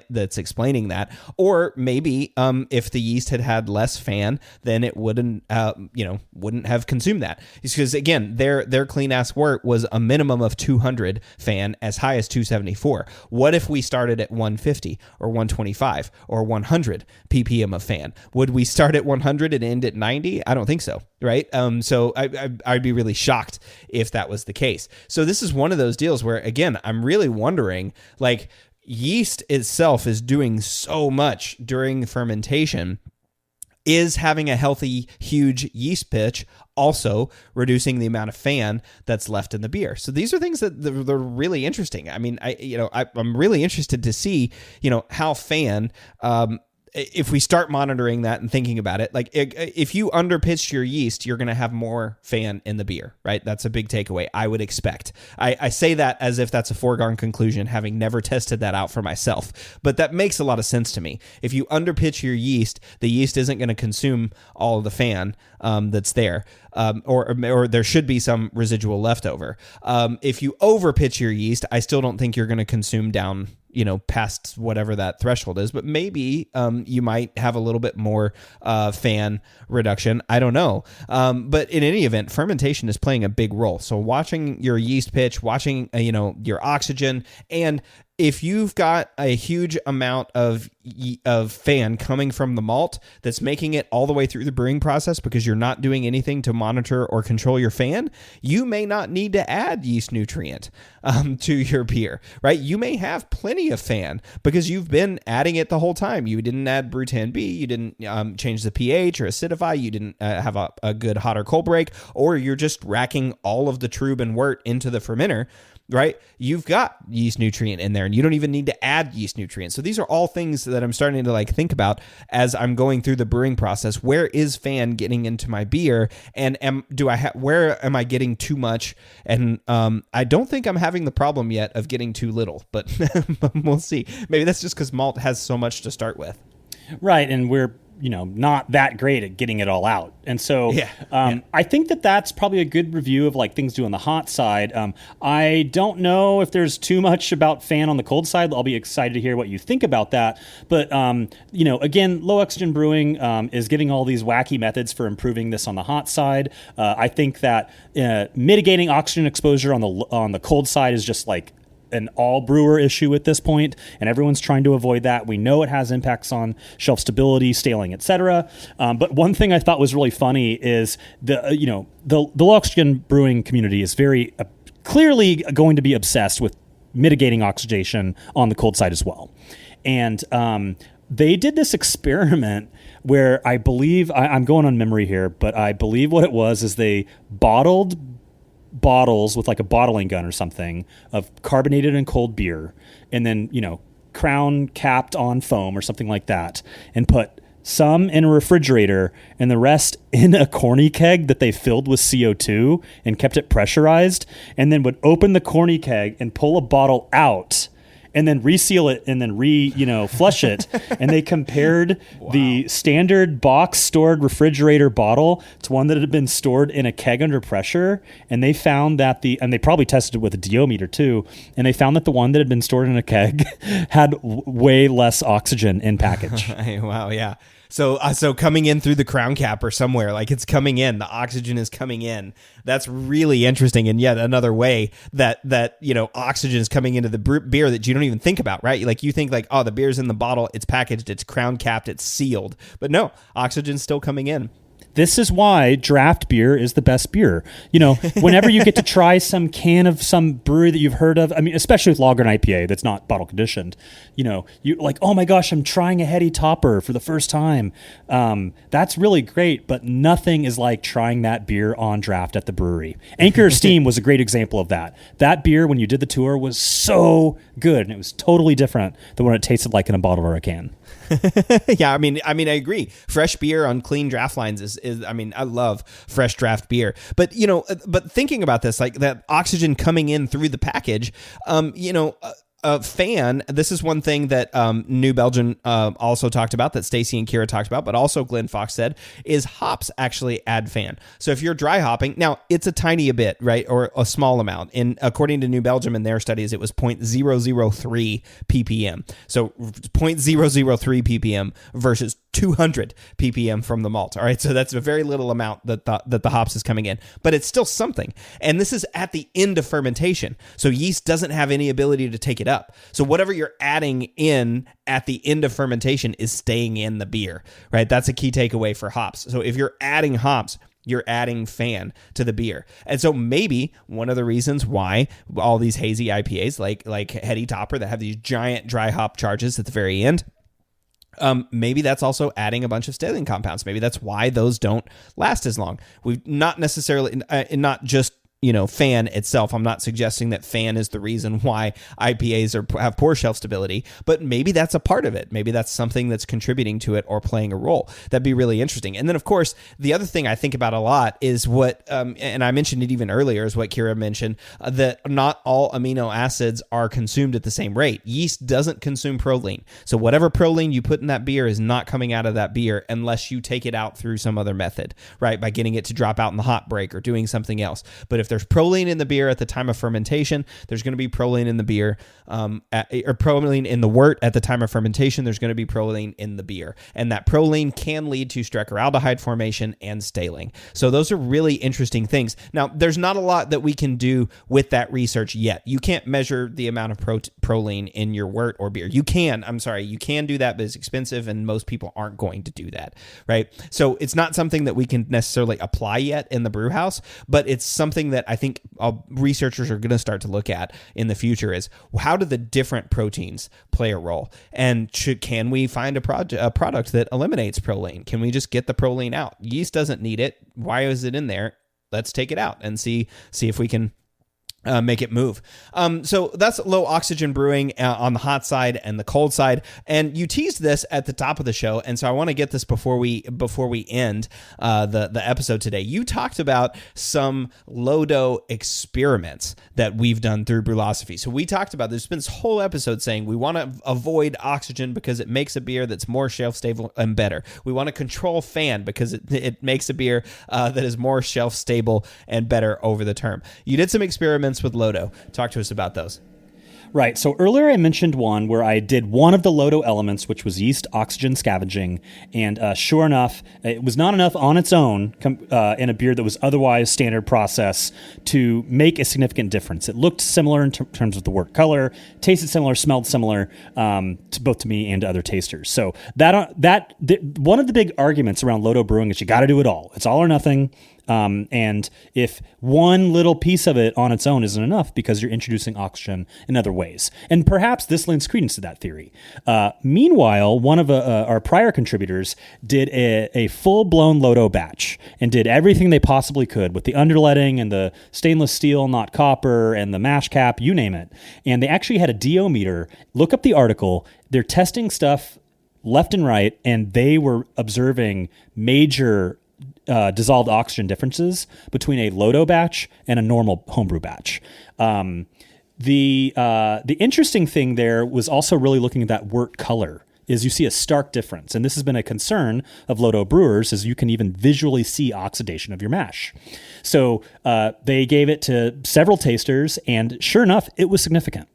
that's explaining that. Or maybe if the yeast had less fan, then it wouldn't have consumed that. It's because again, their clean ass wort was a minimum of 200 fan, as high as 274. What if we started at 150 or 125 or 100 ppm of fan? Would we start at 100 and end at 90? I don't think so, right? So I'd be really shocked if that was the case. So this is one of those deals where, again, I'm really wondering, like, yeast itself is doing so much during fermentation. Is having a healthy, huge yeast pitch also reducing the amount of fan that's left in the beer? So these are things that they're really interesting. I mean, I'm really interested to see, how fan, if we start monitoring that and thinking about it, like if you underpitch your yeast, you're going to have more fan in the beer, right? That's a big takeaway, I would expect. I say that as if that's a foregone conclusion, having never tested that out for myself, but that makes a lot of sense to me. If you underpitch your yeast, the yeast isn't going to consume all of the fan that's there. or there should be some residual leftover. If you over pitch your yeast, I still don't think you're going to consume down, past whatever that threshold is, but maybe you might have a little bit more fan reduction. I don't know. But in any event, fermentation is playing a big role. So watching your yeast pitch, watching, your oxygen, and if you've got a huge amount of fan coming from the malt that's making it all the way through the brewing process because you're not doing anything to monitor or control your fan, you may not need to add yeast nutrient to your beer, right? You may have plenty of fan because you've been adding it the whole time. You didn't add Brutan B, you didn't change the pH or acidify, you didn't have a good hot or cold break, or you're just racking all of the trub and wort into the fermenter, right? You've got yeast nutrient in there and you don't even need to add yeast nutrients. So these are all things that I'm starting to think about as I'm going through the brewing process. Where is fan getting into my beer, and where am I getting too much? And I don't think I'm having the problem yet of getting too little, but we'll see. Maybe that's just because malt has so much to start with. Right, and we're not that great at getting it all out. And so I think that's probably a good review of things do on the hot side. I don't know if there's too much about fan on the cold side. I'll be excited to hear what you think about that. But, again, low oxygen brewing is giving all these wacky methods for improving this on the hot side. I think that mitigating oxygen exposure on the cold side is just an all brewer issue at this point, and everyone's trying to avoid that. We know it has impacts on shelf stability, staling, etc. But one thing I thought was really funny is the low oxygen brewing community is very clearly going to be obsessed with mitigating oxidation on the cold side as well. And they did this experiment where I believe I'm going on memory here, but I believe what it was is they bottled bottles with a bottling gun or something of carbonated and cold beer, and then crown capped on foam or something like that, and put some in a refrigerator and the rest in a corny keg that they filled with CO2 and kept it pressurized, and then would open the corny keg and pull a bottle out and then reseal it and then flush it. And they compared the standard box stored refrigerator bottle to one that had been stored in a keg under pressure. And they found that and they probably tested it with a diometer too. And they found that the one that had been stored in a keg had way less oxygen in package. Wow. Yeah. So coming in through the crown cap or somewhere, it's coming in, the oxygen is coming in. That's really interesting. And yet another way that oxygen is coming into the beer that you don't even think about, right? You think the beer's in the bottle, it's packaged, it's crown capped, it's sealed, but no, oxygen's still coming in. This is why draft beer is the best beer. Whenever you get to try some can of some brewery that you've heard of, especially with lager and IPA that's not bottle conditioned, you're oh my gosh, I'm trying a heady topper for the first time. That's really great, but nothing is like trying that beer on draft at the brewery. Anchor Steam was a great example of that. That beer, when you did the tour, was so good, and it was totally different than what it tasted like in a bottle or a can. Yeah, I agree. Fresh beer on clean draft lines is I love fresh draft beer. But but thinking about this, that oxygen coming in through the package, fan, this is one thing that New Belgium also talked about, that Stacy and Kira talked about, but also Glenn Fox said, is hops actually add fan. So if you're dry hopping, now it's a tiny bit, right, or a small amount. And according to New Belgium in their studies, it was 0.003 ppm. So 0.003 ppm versus 200 ppm from the malt. All right, so that's a very little amount that the hops is coming in, but it's still something. And this is at the end of fermentation, so yeast doesn't have any ability to take it up. So whatever you're adding in at the end of fermentation is staying in the beer, right? That's a key takeaway for hops. So if you're adding hops, you're adding fan to the beer. And so maybe one of the reasons why all these hazy IPAs like Heady Topper that have these giant dry hop charges at the very end, maybe that's also adding a bunch of staling compounds. Maybe that's why those don't last as long. We've not necessarily, not just Fan itself. I'm not suggesting that Fan is the reason why IPAs have poor shelf stability, but maybe that's a part of it. Maybe that's something that's contributing to it or playing a role. That'd be really interesting. And then, of course, the other thing I think about a lot is what, and I mentioned it even earlier, is what Kira mentioned, that not all amino acids are consumed at the same rate. Yeast doesn't consume proline. So whatever proline you put in that beer is not coming out of that beer unless you take it out through some other method, right? By getting it to drop out in the hot break or doing something else. But if there's proline in the beer at the time of fermentation, there's going to be proline in the beer, or proline in the wort at the time of fermentation, there's going to be proline in the beer. And that proline can lead to Strecker-aldehyde formation and staling. So those are really interesting things. Now, there's not a lot that we can do with that research yet. You can't measure the amount of proline in your wort or beer. You can do that, but it's expensive and most people aren't going to do that, right? So it's not something that we can necessarily apply yet in the brew house, but it's something that I think researchers are going to start to look at in the future is how do the different proteins play a role? And can we find a product that eliminates proline? Can we just get the proline out? Yeast doesn't need it. Why is it in there? Let's take it out and see if we can make it move. So that's low oxygen brewing on the hot side and the cold side. And you teased this at the top of the show, and so I want to get this before we end the episode today. You talked about some LODO experiments that we've done through Brülosophy. So we talked about, there's been this whole episode saying we want to avoid oxygen because it makes a beer that's more shelf stable and better. We want to control Fan because it makes a beer that is more shelf stable and better over the term. You did some experiments with LODO. Talk to us about those. Right. So earlier I mentioned one where I did one of the LODO elements, which was yeast oxygen scavenging. And sure enough, it was not enough on its own in a beer that was otherwise standard process to make a significant difference. It looked similar in terms of the wort color, tasted similar, smelled similar to both to me and to other tasters. So one of the big arguments around LODO brewing is you got to do it all. It's all or nothing. And if one little piece of it on its own isn't enough because you're introducing oxygen in other ways. And perhaps this lends credence to that theory. Meanwhile, one of our prior contributors did a full-blown LODO batch and did everything they possibly could with the underletting and the stainless steel, not copper, and the mash cap, you name it. And they actually had a DO meter. Look up the article. They're testing stuff left and right, and they were observing major dissolved oxygen differences between a LODO batch and a normal homebrew batch. The interesting thing there was also really looking at that wort color. Is you see a stark difference, and this has been a concern of LODO brewers, is you can even visually see oxidation of your mash. So they gave it to several tasters, and sure enough, it was significant.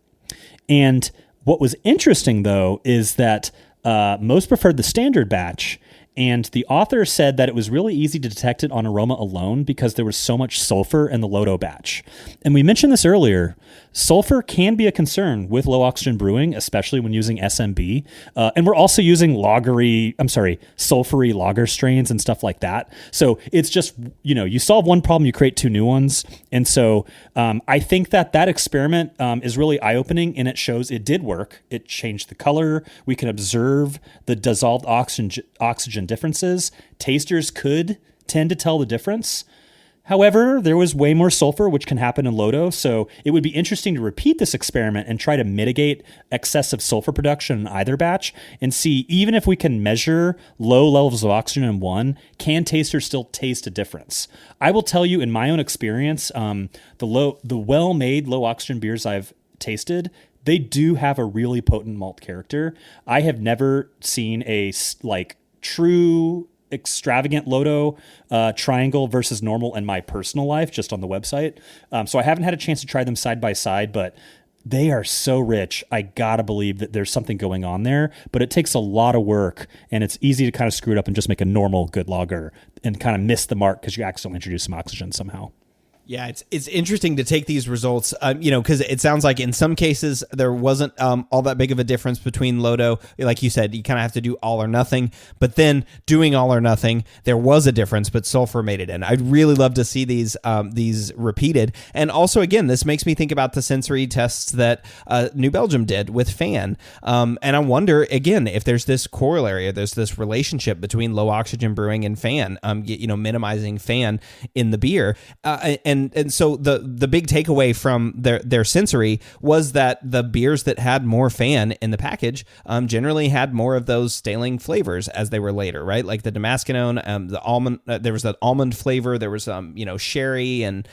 And what was interesting, though, is that most preferred the standard batch. And the author said that it was really easy to detect it on aroma alone because there was so much sulfur in the LODO batch. And we mentioned this earlier. Sulfur can be a concern with low oxygen brewing, especially when using SMB. And we're also using sulfury lager strains and stuff like that. So it's just, you solve one problem, you create two new ones. And so I think that experiment is really eye-opening, and it shows it did work. It changed the color. We can observe the dissolved oxygen differences. Tasters could tend to tell the difference. However, there was way more sulfur, which can happen in LODO, so it would be interesting to repeat this experiment and try to mitigate excessive sulfur production in either batch and see, even if we can measure low levels of oxygen in one, can tasters still taste a difference? I will tell you, in my own experience, the well-made low oxygen beers I've tasted, they do have a really potent malt character. I have never seen a true extravagant LODO triangle versus normal in my personal life, just on the website. So I haven't had a chance to try them side by side, but they are so rich. I gotta believe that there's something going on there, but it takes a lot of work, and it's easy to kind of screw it up and just make a normal good lager and kind of miss the mark because you accidentally introduce some oxygen somehow. Yeah, it's interesting to take these results, because it sounds like in some cases there wasn't all that big of a difference between LODO. Like you said, you kind of have to do all or nothing. But then doing all or nothing, there was a difference, but sulfur made it in. I'd really love to see these repeated. And also, again, this makes me think about the sensory tests that New Belgium did with Fan. And I wonder, again, if there's this corollary, there's this relationship between low oxygen brewing and Fan, minimizing Fan in the beer. and so the big takeaway from their sensory was that the beers that had more fan in the package generally had more of those staling flavors as they were later, right? Like the Damascus, the almond, there was that almond flavor, there was sherry and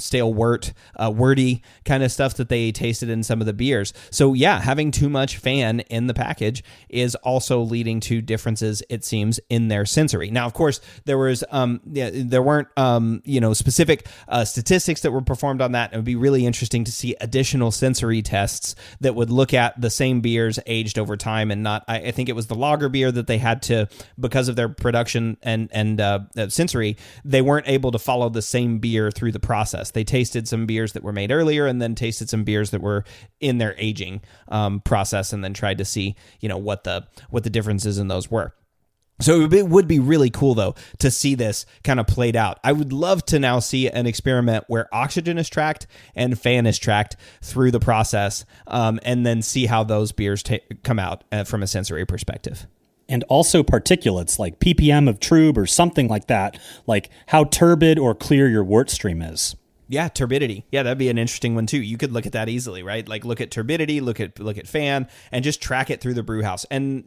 stale worty kind of stuff that they tasted in some of the beers. So yeah, having too much fan in the package is also leading to differences, it seems, in their sensory. Now, of course, there weren't specific statistics that were performed on that. It would be really interesting to see additional sensory tests that would look at the same beers aged over time, and not. I think it was the lager beer that they had to, because of their production and sensory, they weren't able to follow the same beer through the process. They tasted some beers that were made earlier, and then tasted some beers that were in their aging process, and then tried to see what the differences in those were. So it would be really cool, though, to see this kind of played out. I would love to now see an experiment where oxygen is tracked and fan is tracked through the process, and then see how those beers come out from a sensory perspective. And also particulates like ppm of trub or something like that, like how turbid or clear your wort stream is. Yeah, turbidity. Yeah, that'd be an interesting one too. You could look at that easily, right? Like look at turbidity, look at fan, and just track it through the brew house, and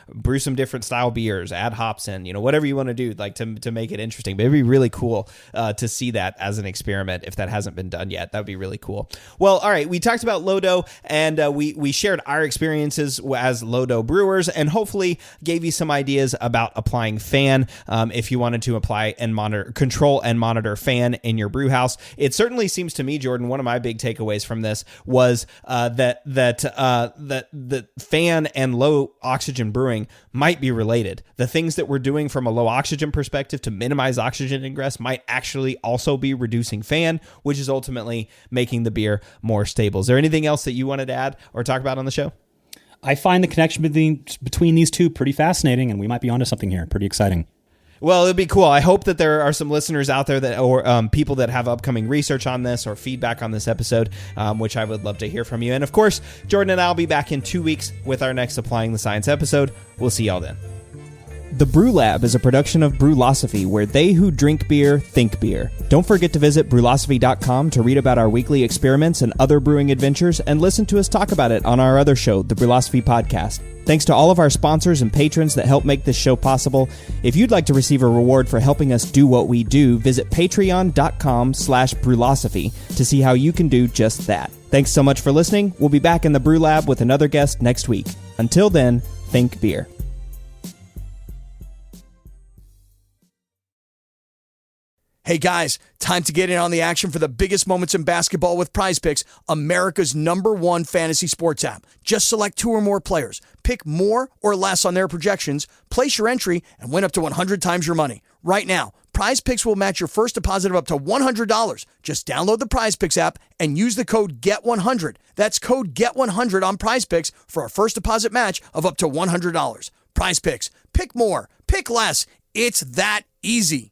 brew some different style beers, add hops in, whatever you want to do, like to make it interesting. But it'd be really cool to see that as an experiment if that hasn't been done yet. That would be really cool. Well, all right, we talked about LODO, and we shared our experiences as LODO brewers, and hopefully gave you some ideas about applying fan if you wanted to apply and control and monitor fan in your brew house. It certainly seems to me, Jordan, one of my big takeaways from this was that fan and low oxygen brewing might be related. The things that we're doing from a low oxygen perspective to minimize oxygen ingress might actually also be reducing fan, which is ultimately making the beer more stable. Is there anything else that you wanted to add or talk about on the show? I find the connection between these two pretty fascinating, and we might be onto something here. Pretty exciting. Well, it'd be cool. I hope that there are some listeners out there or people that have upcoming research on this or feedback on this episode, which I would love to hear from you. And of course, Jordan and I will be back in 2 weeks with our next Applying the Science episode. We'll see y'all then. The Brew Lab is a production of Brülosophy, where they who drink beer think beer. Don't forget to visit Brülosophy.com to read about our weekly experiments and other brewing adventures, and listen to us talk about it on our other show, the Brülosophy Podcast. Thanks to all of our sponsors and patrons that help make this show possible. If you'd like to receive a reward for helping us do what we do, visit patreon.com/Brülosophy to see how you can do just that. Thanks so much for listening. We'll be back in the Brew Lab with another guest next week. Until then, think beer. Hey guys, time to get in on the action for the biggest moments in basketball with Prize Picks, America's #1 fantasy sports app. Just select 2 or more players, pick more or less on their projections, place your entry, and win up to 100 times your money. Right now, Prize Picks will match your first deposit of up to $100. Just download the Prize Picks app and use the code GET100. That's code GET100 on Prize Picks for a first deposit match of up to $100. Prize Picks. Pick more. Pick less. It's that easy.